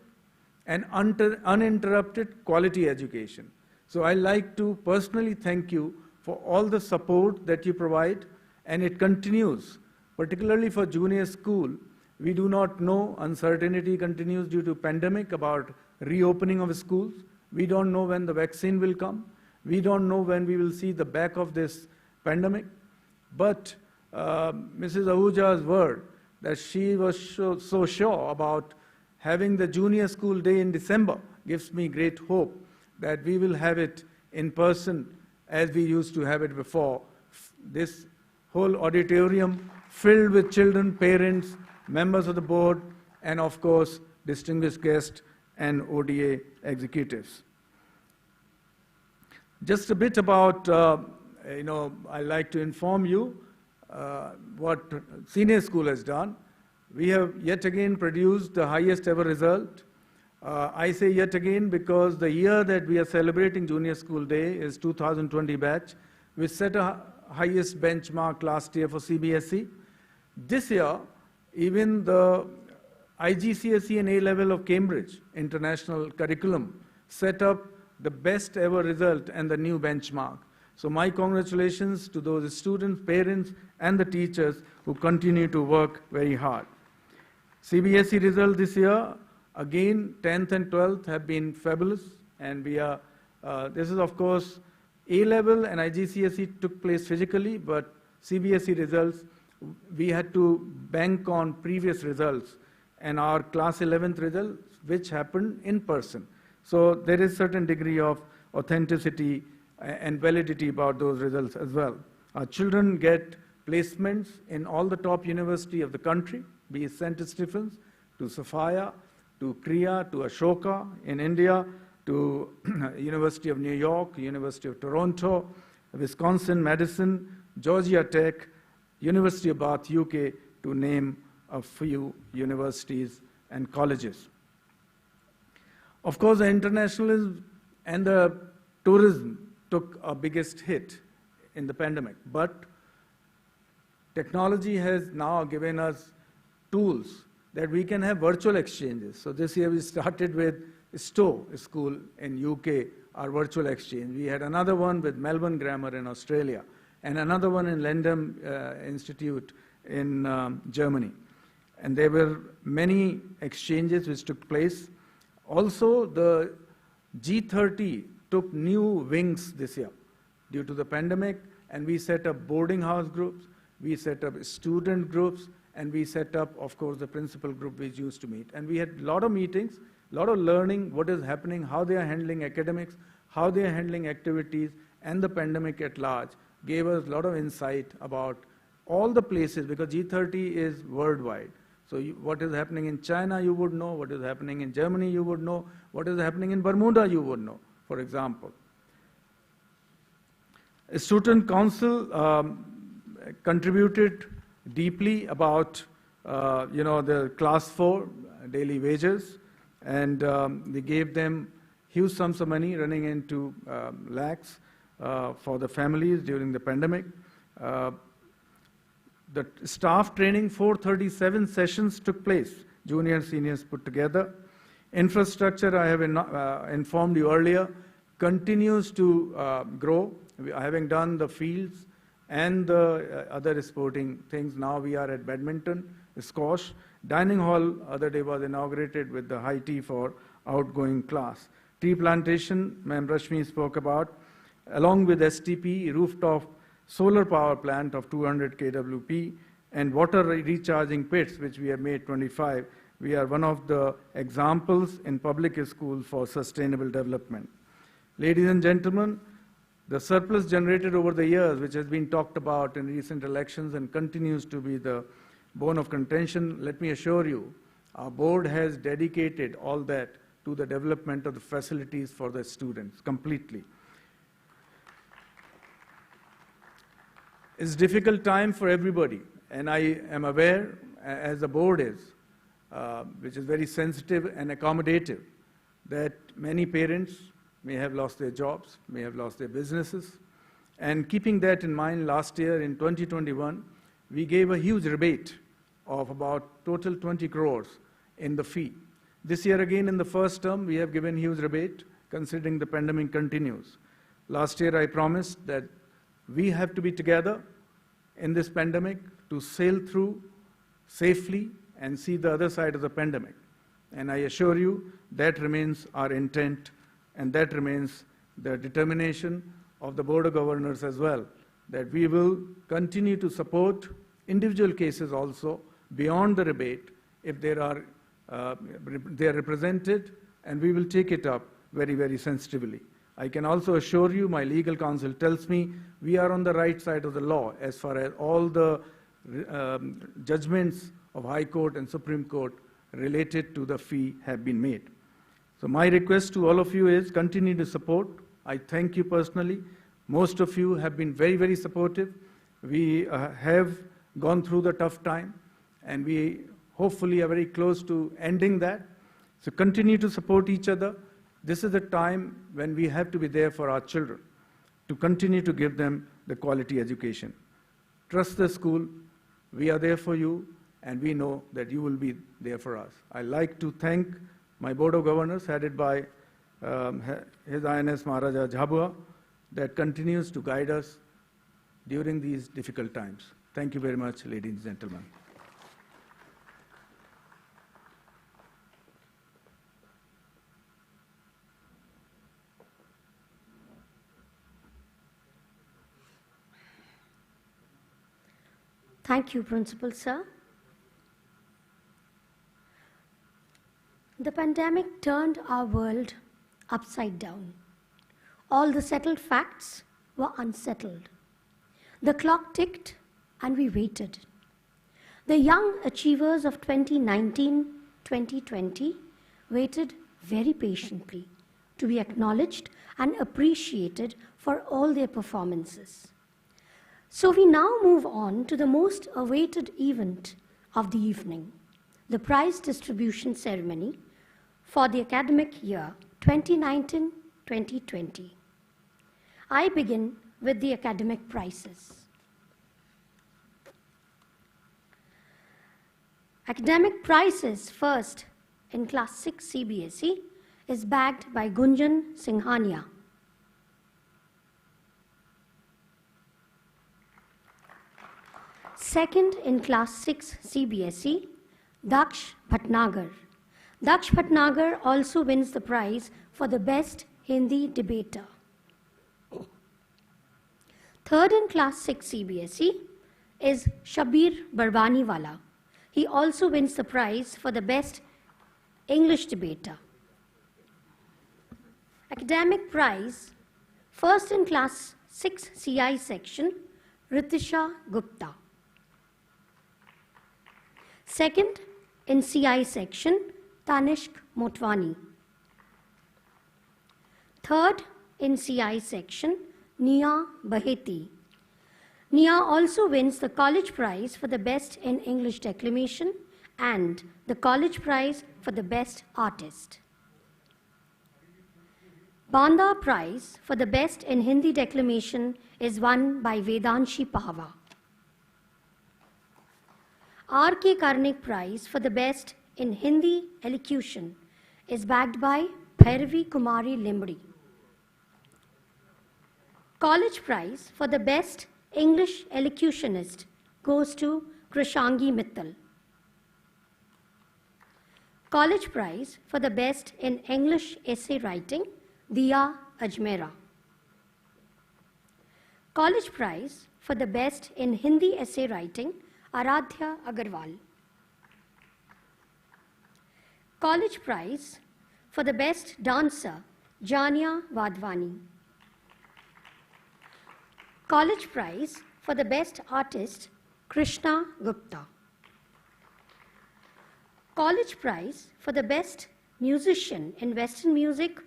Speaker 21: and uninterrupted quality education. So I'd like to personally thank you for all the support that you provide, and it continues, particularly for junior school. We do not know, uncertainty continues due to pandemic about reopening of schools. We don't know when the vaccine will come. We don't know when we will see the back of this pandemic. But Mrs. Ahuja's word that she was so sure about having the junior school day in December gives me great hope that we will have it in person as we used to have it before. This whole auditorium filled with children, parents, members of the board, and of course, distinguished guests and ODA executives. Just a bit about, I'd like to inform you what senior school has done. We have yet again produced the highest ever result. I say yet again because the year that we are celebrating Junior School Day is 2020 batch, which set a highest benchmark last year for CBSE. This year, even the IGCSE and A-level of Cambridge International Curriculum set up the best ever result and the new benchmark. So my congratulations to those students, parents, and the teachers who continue to work very hard. CBSE result this year, again, 10th and 12th have been fabulous, and we are, this is of course, A-level and IGCSE took place physically, but CBSE results, we had to bank on previous results and our class 11th results, which happened in person. So there is certain degree of authenticity and validity about those results as well. Our children get placements in all the top universities of the country, be it St. Stephen's, to Sophia, to Kriya, to Ashoka in India, to University of New York, University of Toronto, Wisconsin, Madison, Georgia Tech, University of Bath, UK, to name a few universities and colleges. Of course, the internationalism and the tourism took a biggest hit in the pandemic, but technology has now given us tools that we can have virtual exchanges. So this year we started with Stowe School in UK, our virtual exchange. We had another one with Melbourne Grammar in Australia, and another one in Lendam Institute in Germany. And there were many exchanges which took place. Also, the G30 took new wings this year due to the pandemic, and we set up boarding house groups, we set up student groups, and we set up, of course, the principal group which used to meet. And we had a lot of meetings, a lot of learning, what is happening, how they are handling academics, how they are handling activities, and the pandemic at large gave us a lot of insight about all the places, because G30 is worldwide. So what is happening in China, you would know. What is happening in Germany, you would know. What is happening in Bermuda, you would know, for example. A student council contributed deeply about, the class 4 daily wages, and they gave them huge sums of money running into lakhs for the families during the pandemic. The staff training, 437 sessions took place, junior and seniors put together. Infrastructure, I have informed you earlier, continues to grow. Having done the fields and the other sporting things, now we are at badminton, squash. Dining hall, other day was inaugurated with the high tea for outgoing class. Tree plantation, Ma'am Rashmi spoke about, along with STP, rooftop solar power plant of 200 kWp, and water recharging pits, which we have made 25. We are one of the examples in public schools for sustainable development. Ladies and gentlemen, the surplus generated over the years, which has been talked about in recent elections and continues to be the bone of contention, let me assure you, our board has dedicated all that to the development of the facilities for the students completely. It's a difficult time for everybody, and I am aware, as the board is, which is very sensitive and accommodative, that many parents may have lost their jobs, may have lost their businesses. And keeping that in mind, last year in 2021, we gave a huge rebate of about total 20 crores in the fee. This year again, in the first term, we have given huge rebate, considering the pandemic continues. Last year, I promised that we have to be together in this pandemic to sail through safely and see the other side of the pandemic. And I assure you that remains our intent, and that remains the determination of the Board of Governors as well, that we will continue to support individual cases also beyond the rebate if they are represented, and we will take it up very, very sensitively. I can also assure you, my legal counsel tells me, we are on the right side of the law as far as all the judgments of High Court and Supreme Court related to the fee have been made. So my request to all of you is continue to support. I thank you personally. Most of you have been very, very supportive. We have gone through the tough time, and we hopefully are very close to ending that. So continue to support each other. This is the time when we have to be there for our children, to continue to give them the quality education. Trust the school. We are there for you, and we know that you will be there for us. I'd like to thank my Board of Governors, headed by His Highness Maharaja Jhabua, that continues to guide us during these difficult times. Thank you very much, ladies and gentlemen.
Speaker 1: Thank you, Principal Sir. The pandemic turned our world upside down. All the settled facts were unsettled. The clock ticked and we waited. The young achievers of 2019-2020 waited very patiently to be acknowledged and appreciated for all their performances. So we now move on to the most awaited event of the evening, the prize distribution ceremony for the academic year 2019-2020. I begin with the academic prizes. Academic prizes first in Class 6 CBSE is bagged by Gunjan Singhania. Second in Class 6 CBSE, Daksh Bhatnagar. Daksh Bhatnagar also wins the prize for the best Hindi debater. Third in Class 6 CBSE is Shabir Barbaniwala. He also wins the prize for the best English debater. Academic prize, first in Class 6 CI section, Ritisha Gupta. Second in CI section, Tanishq Motwani. Third in CI section, Nia Baheti. Nia also wins the college prize for the best in English declamation and the college prize for the best artist. Banda prize for the best in Hindi declamation is won by Vedanshi Pahwa. R.K. Karnik prize for the best in Hindi elocution is backed by Bhairavi Kumari Limbdi. College prize for the best English elocutionist goes to Krishangi Mittal. College prize for the best in English essay writing, Diya Ajmera. College prize for the best in Hindi essay writing, Aradhya Agarwal. College prize for the best dancer, Jania Wadhwani. College prize for the best artist, Krishna Gupta. College prize for the best musician in Western music,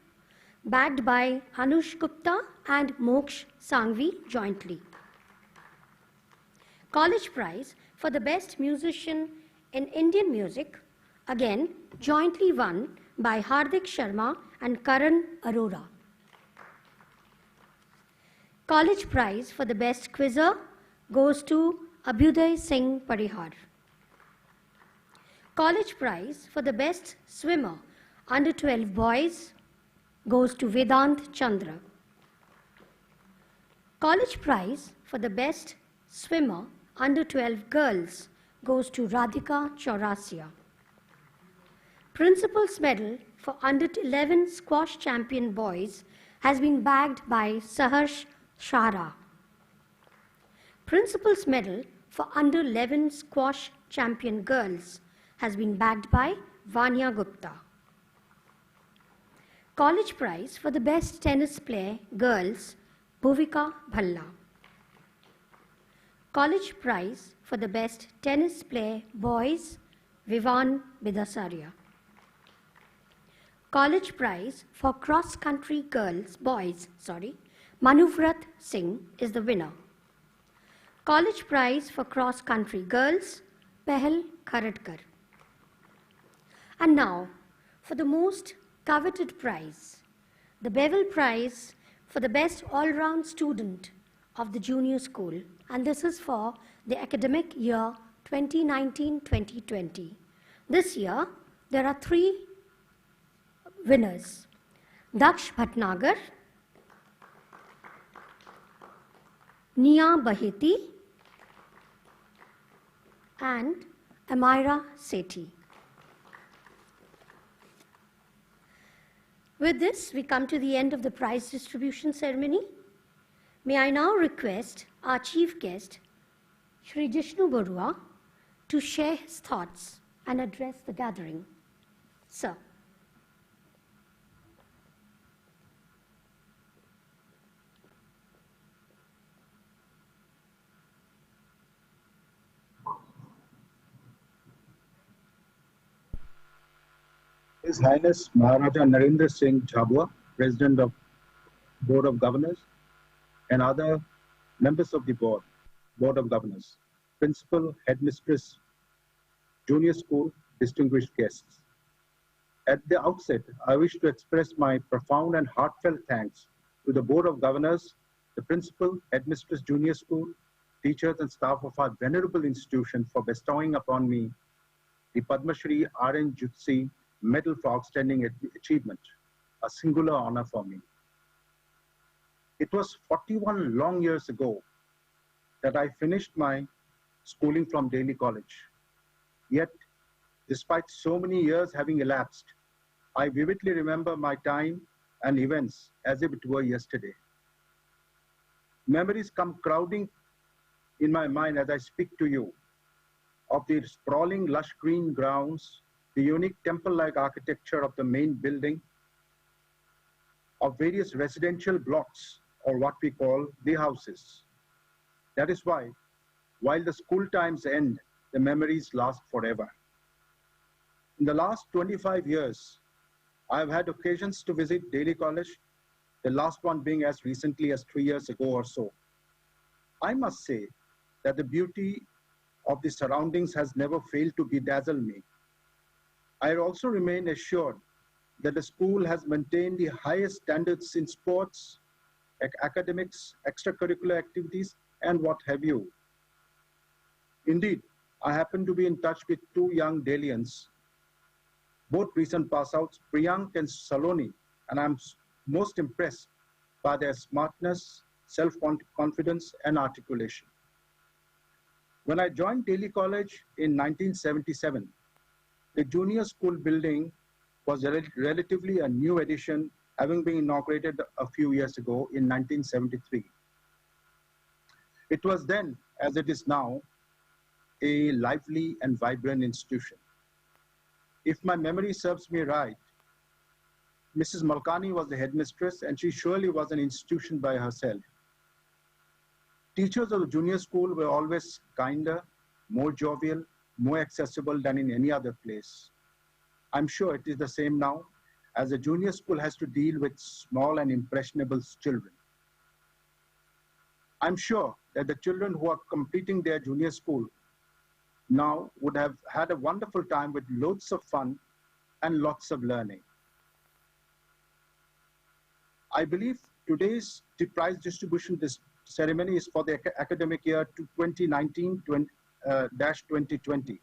Speaker 1: backed by Anush Gupta and Moksh Sangvi jointly. College Prize for the Best Musician in Indian Music, again jointly won by Hardik Sharma and Karan Arora. College Prize for the Best Quizzer goes to Abhyuday Singh Parihar. College Prize for the Best Swimmer under 12 Boys goes to Vedant Chandra. College Prize for the Best Swimmer under 12 Girls goes to Radhika Chaurasia. Principal's Medal for under 11 Squash Champion Boys has been bagged by Saharsh Shara. Principal's Medal for under 11 Squash Champion Girls has been bagged by Vanya Gupta. College Prize for the Best Tennis Player Girls, Bhuvika Bhalla. College Prize for the Best Tennis Player Boys, Vivan Bidasaria. College Prize for Cross Country Girls, Manuvrat Singh is the winner. College Prize for Cross Country Girls, Pehal Kharadkar. And now, for the most coveted prize, the Bevel Prize for the Best All-Round Student of the Junior School, and this is for the academic year 2019-2020. This year, there are 3 winners: Daksh Bhatnagar, Nia Baheti, and Amira Sethi. With this, we come to the end of the prize distribution ceremony. May I now request our chief guest, Shri Jishnu Barua, to share his thoughts and address the gathering. Sir.
Speaker 3: His Highness Maharaja Narendra Singh Jhabua, President of Board of Governors, and other members of the Board of Governors, Principal, Headmistress, Junior School, distinguished guests. At the outset, I wish to express my profound and heartfelt thanks to the Board of Governors, the Principal, Headmistress, Junior School, teachers and staff of our venerable institution for bestowing upon me the Padma Shri R.N. Jutsi Medal for Outstanding Achievement, a singular honor for me. It was 41 long years ago that I finished my schooling from Delhi College. Yet, despite so many years having elapsed, I vividly remember my time and events as if it were yesterday. Memories come crowding in my mind as I speak to you of the sprawling lush green grounds, the unique temple-like architecture of the main building, of various residential blocks, or what we call the houses. That is why, while the school times end, the memories last forever. In the last 25 years, I have had occasions to visit Delhi College, the last one being as recently as 3 years ago or so. I must say that the beauty of the surroundings has never failed to bedazzle me. I also remain assured that the school has maintained the highest standards in sports, academics, extracurricular activities, and what have you. Indeed, I happen to be in touch with 2 young Delians, both recent pass-outs, Priyank and Saloni, and I'm most impressed by their smartness, self-confidence, and articulation. When I joined Delhi College in 1977, the junior school building was relatively a new addition, having been inaugurated a few years ago in 1973. It was then, as it is now, a lively and vibrant institution. If my memory serves me right, Mrs. Malkani was the headmistress, and she surely was an institution by herself. Teachers of the junior school were always kinder, more jovial, more accessible than in any other place. I'm sure it is the same now, as a junior school has to deal with small and impressionable children. I'm sure that the children who are completing their junior school now would have had a wonderful time with loads of fun and lots of learning. I believe today's prize distribution ceremony is for the academic year 2019-2020,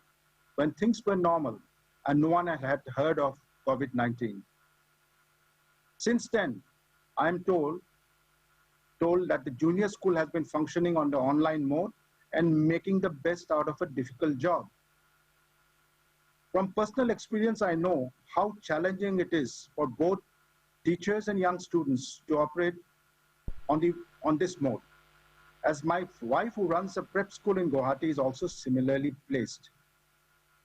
Speaker 3: when things were normal and no one had heard of COVID-19. Since then, I am told that the junior school has been functioning on the online mode and making the best out of a difficult job. From personal experience, I know how challenging it is for both teachers and young students to operate on this mode, as my wife, who runs a prep school in Guwahati, is also similarly placed.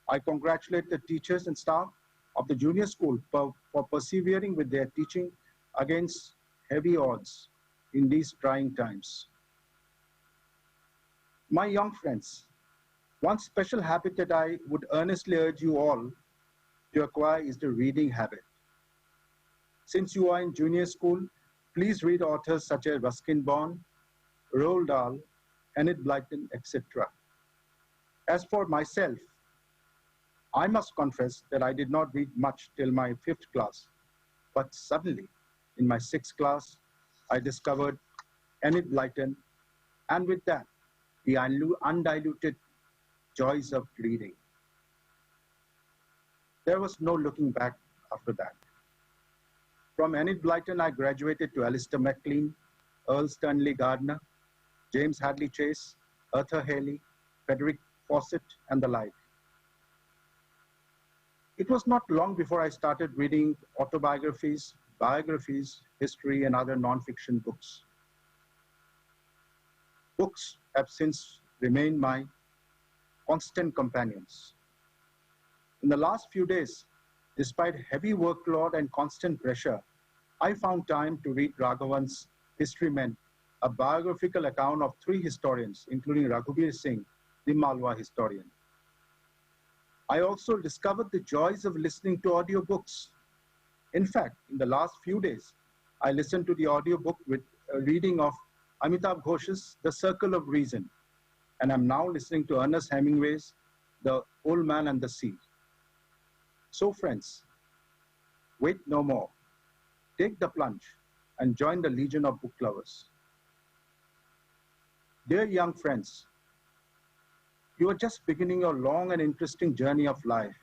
Speaker 3: I congratulate the teachers and staff of the junior school for persevering with their teaching against heavy odds in these trying times. My young friends, one special habit that I would earnestly urge you all to acquire is the reading habit. Since you are in junior school, please read authors such as Ruskin Bond, Roald Dahl, Enid Blyton, etc. As for myself, I must confess that I did not read much till my 5th class, but suddenly, in my 6th class, I discovered Enid Blyton, and with that, the undiluted joys of reading. There was no looking back after that. From Enid Blyton, I graduated to Alistair MacLean, Earl Stanley Gardner, James Hadley Chase, Arthur Haley, Frederick Fawcett, and the like. It was not long before I started reading autobiographies, biographies, history, and other non-fiction books. Books have since remained my constant companions. In the last few days, despite heavy workload and constant pressure, I found time to read Raghavan's History Men, a biographical account of 3 historians, including Raghubir Singh, the Malwa historian. I also discovered the joys of listening to audiobooks. In fact, in the last few days, I listened to the audiobook with a reading of Amitav Ghosh's The Circle of Reason, and I'm now listening to Ernest Hemingway's The Old Man and the Sea. So friends, wait no more. Take the plunge and join the legion of book lovers. Dear young friends, you are just beginning your long and interesting journey of life.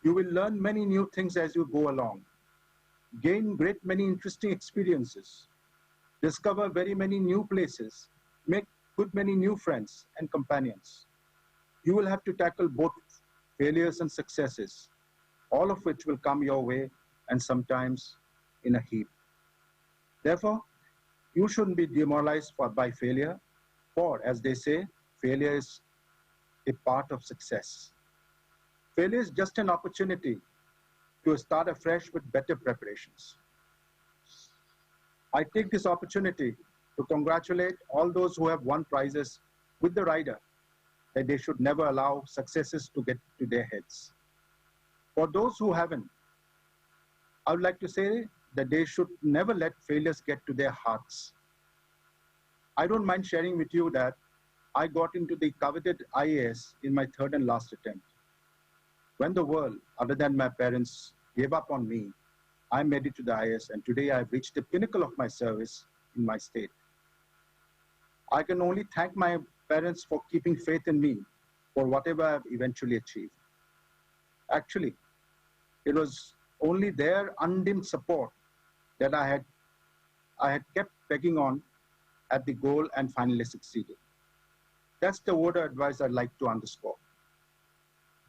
Speaker 3: You will learn many new things as you go along, gain great many interesting experiences, discover very many new places, make good many new friends and companions. You will have to tackle both failures and successes, all of which will come your way and sometimes in a heap. Therefore, you shouldn't be demoralized by failure, for as they say, failure is a part of success. Failure is just an opportunity to start afresh with better preparations. I take this opportunity to congratulate all those who have won prizes with the rider that they should never allow successes to get to their heads. For those who haven't, I would like to say that they should never let failures get to their hearts. I don't mind sharing with you that I got into the coveted IAS in my 3rd and last attempt. When the world, other than my parents, gave up on me, I made it to the IAS, and today I've reached the pinnacle of my service in my state. I can only thank my parents for keeping faith in me for whatever I've eventually achieved. Actually, it was only their undimmed support that I had kept pegging on at the goal and finally succeeded. That's the word of advice I'd like to underscore.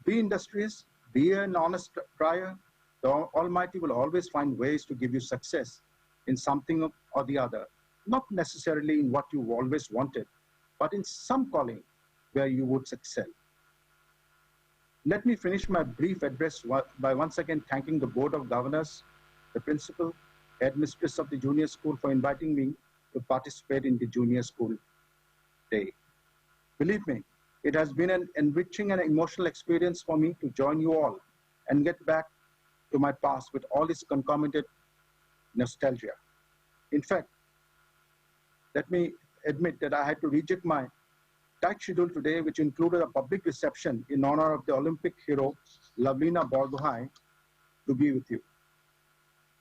Speaker 3: Be industrious, be an honest trier. The Almighty will always find ways to give you success in something or the other, not necessarily in what you always wanted, but in some calling where you would excel. Let me finish my brief address by once again thanking the Board of Governors, the Principal, Headmistress of the Junior School for inviting me to participate in the Junior School Day. Believe me, it has been an enriching and emotional experience for me to join you all and get back to my past with all its concomitant nostalgia. In fact, let me admit that I had to reject my tight schedule today, which included a public reception in honor of the Olympic hero, Lavlina Borgohain, to be with you.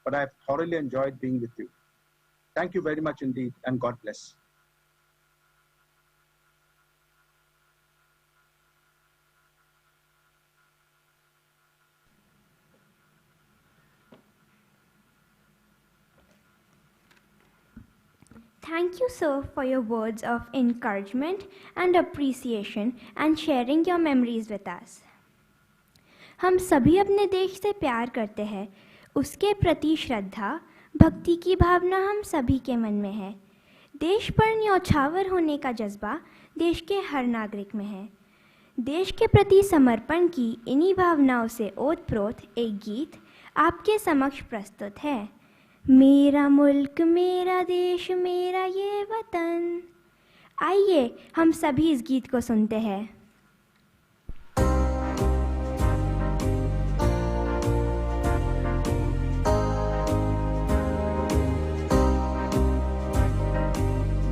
Speaker 3: But I have thoroughly enjoyed being with you. Thank you very much indeed, and God bless.
Speaker 4: Thank you, sir, for your words of encouragement and appreciation and sharing your memories with us. हम सभी अपने देश से प्यार करते हैं, उसके प्रति श्रद्धा, भक्ति की भावना हम सभी के मन में है। देश पर न्यौछावर होने का जज्बा देश के हर नागरिक में है। देश के प्रति समर्पण की इन्हीं भावनाओं से ओतप्रोत एक गीत आपके समक्ष प्रस्तुत है। मेरा मुल्क मेरा देश मेरा ये वतन। आइए हम सभी इस गीत को सुनते हैं।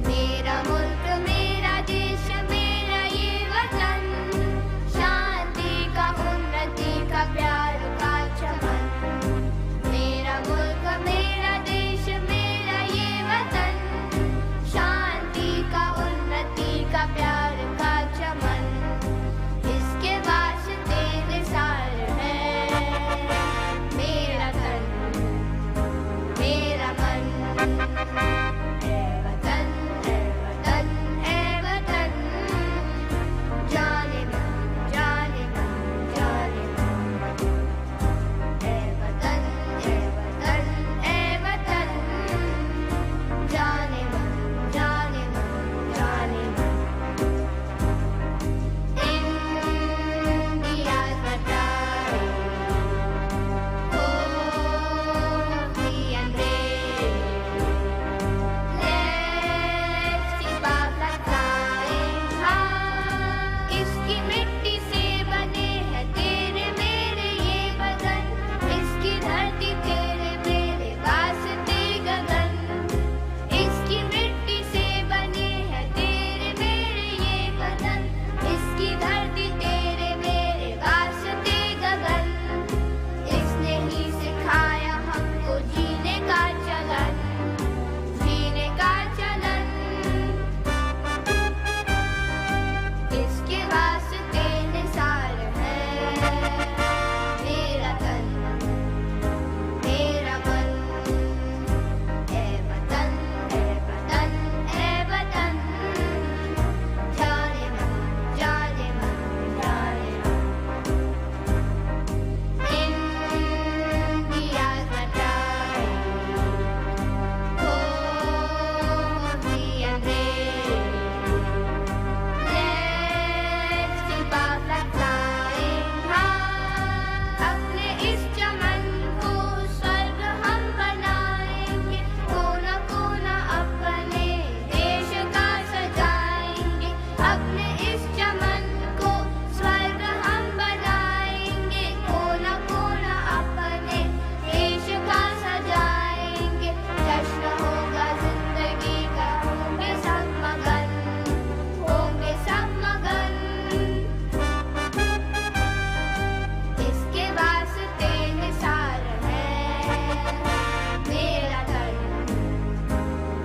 Speaker 9: मेरा मुल्क मेरा देश मेरा ये वतन, शांति का उन्नति का प्यार का चमन। मेरा मुल्क मेरा देश मेरा ये वतन, शांति का उन्नति का प्यार का चमन। इसके वास्ते निसार है मेरा तन मेरा मन। ए वतन ए वतन, जाने मन जाने मन जाने मन। ए वतन ए वतन, जाने मन जाने मन जाने मन। India's my pride, holy and brave. Let's keep our flag flying high. इसकी मिट्टी से बने हैं तेरे मेरे ये बदन, इसकी धरती तेरे मेरे वास्ते गगन। इसकी मिट्टी से बने हैं तेरे मेरे ये बदन, इसकी धरती तेरे मेरे वास्ते गगन। इसने ही सिखाया हमको जीने का चलन, जीने का चलन। इसके वास्ते निसार है मेरा तन मेरा मन। ए वतन ए वतन, जाने मन जाने मन जाने मन। India's my pride, holy and brave. Let's keep our flag flying high. अपने इस चमन को स्वर्ग हम बनाएंगे, कोना कोना अपने देश का सजाएंगे। अपने इस चमन को स्वर्ग हम बनाएंगे, कोना कोना अपने देश का सजाएंगे। जश्न होगा जिंदगी का, होंगे सब मगन, होंगे सब मगन। इसके वास्ते निसार है मेरा तन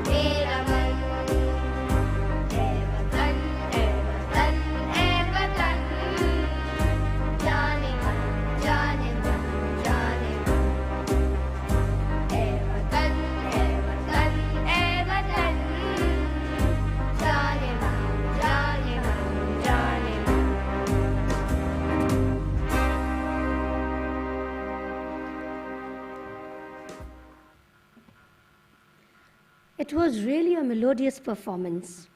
Speaker 9: मेरा मन। ए वतन ए वतन, जाने मन जाने मन जाने मन। ए वतन ए वतन, जाने मन जाने मन जाने मन।
Speaker 1: It was really a melodious performance.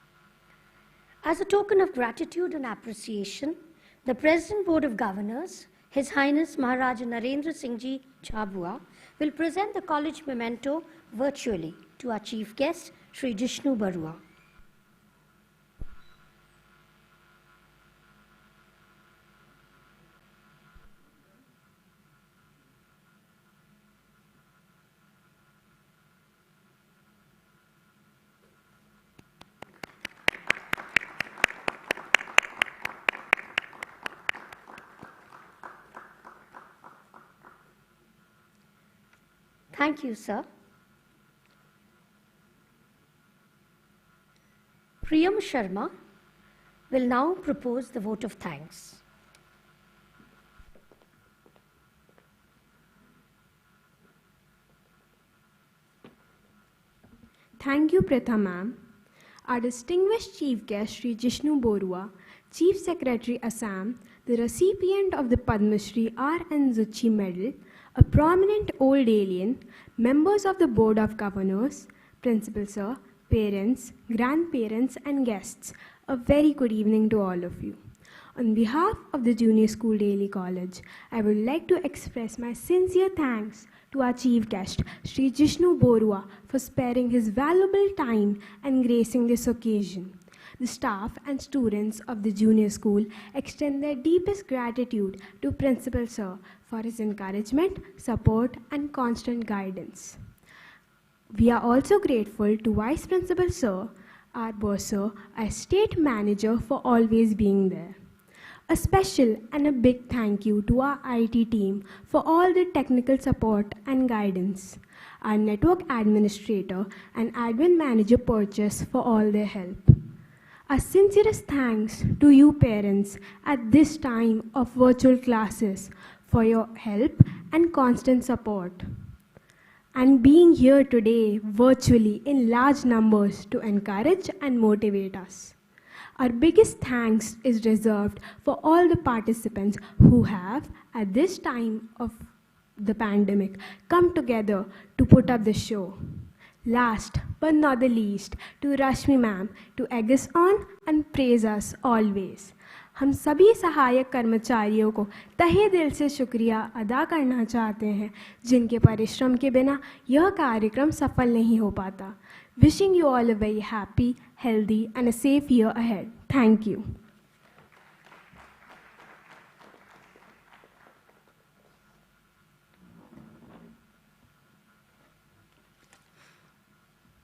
Speaker 1: As a token of gratitude and appreciation, the President Board of Governors, His Highness Maharaja Narendra Singh Ji Chabua, will present the college memento virtually to our chief guest, Sri Jishnu Barua. Thank you, sir. Priyam Sharma will now propose the vote of thanks.
Speaker 6: Thank you, Pratha ma'am. Our distinguished chief guest, Sri Jishnu Borua, Chief Secretary Assam, the recipient of the Padma Shri R.N. Zucchi Medal, a prominent old alien, members of the Board of Governors, Principal Sir, parents, grandparents and guests, a very good evening to all of you. On behalf of the Junior School Daily College, I would like to express my sincere thanks to our chief guest, Sri Jishnu Borua, for sparing his valuable time and gracing this occasion. The staff and students of the junior school extend their deepest gratitude to Principal Sir for his encouragement, support and constant guidance. We are also grateful to Vice Principal Sir, our bursar, our state manager for always being there. A special and a big thank you to our IT team for all the technical support and guidance, our network administrator and admin manager Purchase for all their help. Our sincerest thanks to you parents at this time of virtual classes for your help and constant support, and being here today virtually in large numbers to encourage and motivate us. Our biggest thanks is reserved for all the participants who have, at this time of the pandemic, come together to put up the show. Last but not the least, to Rashmi ma'am to egg us on and praise us always. हम सभी सहायक कर्मचारियों को तहे दिल से शुक्रिया अदा करना चाहते हैं, जिनके परिश्रम के बिना यह कार्यक्रम सफल नहीं हो पाता. Wishing you all a very happy, healthy and a safe year ahead. Thank you.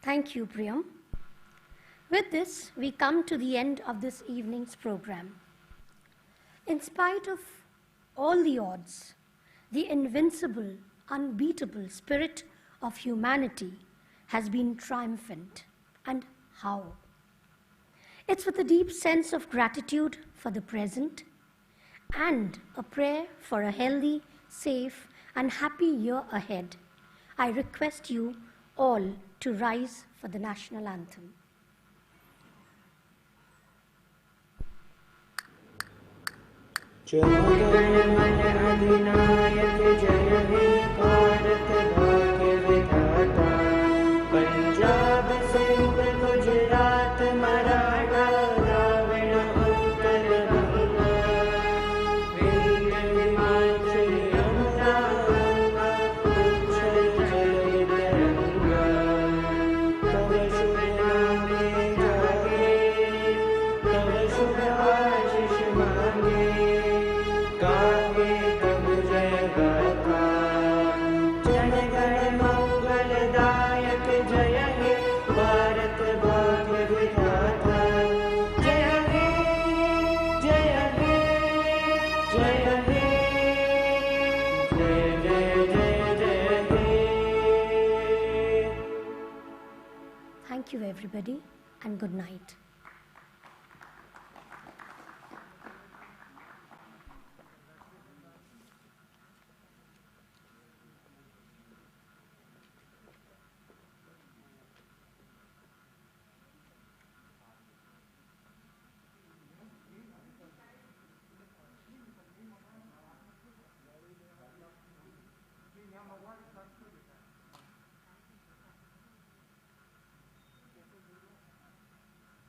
Speaker 1: Thank you, Priyam. With this, we come to the end of this evening's program. In spite of all the odds, the invincible, unbeatable spirit of humanity has been triumphant. And how? It's with a deep sense of gratitude for the present and a prayer for a healthy, safe, and happy year ahead, I request you all to rise for the national anthem.
Speaker 22: जय मन अधिनायक जय हे भारत भाग्य विधाता पंजाब सिंध गुजरात मराठा द्राविड़ उत्तर गंगा विंध्य हिमाचल यमुना गंगा उच्छल जय तरंगा तव शुभ नामे जागे तव शुभ आशीष मांगे गावे तब जय गाथा जन गण मंगलदायक जय हे भारत भाग्य विधाता जय हे जय हे जय हे जय जय जय जय हे.
Speaker 1: Thank you, everybody, and good night.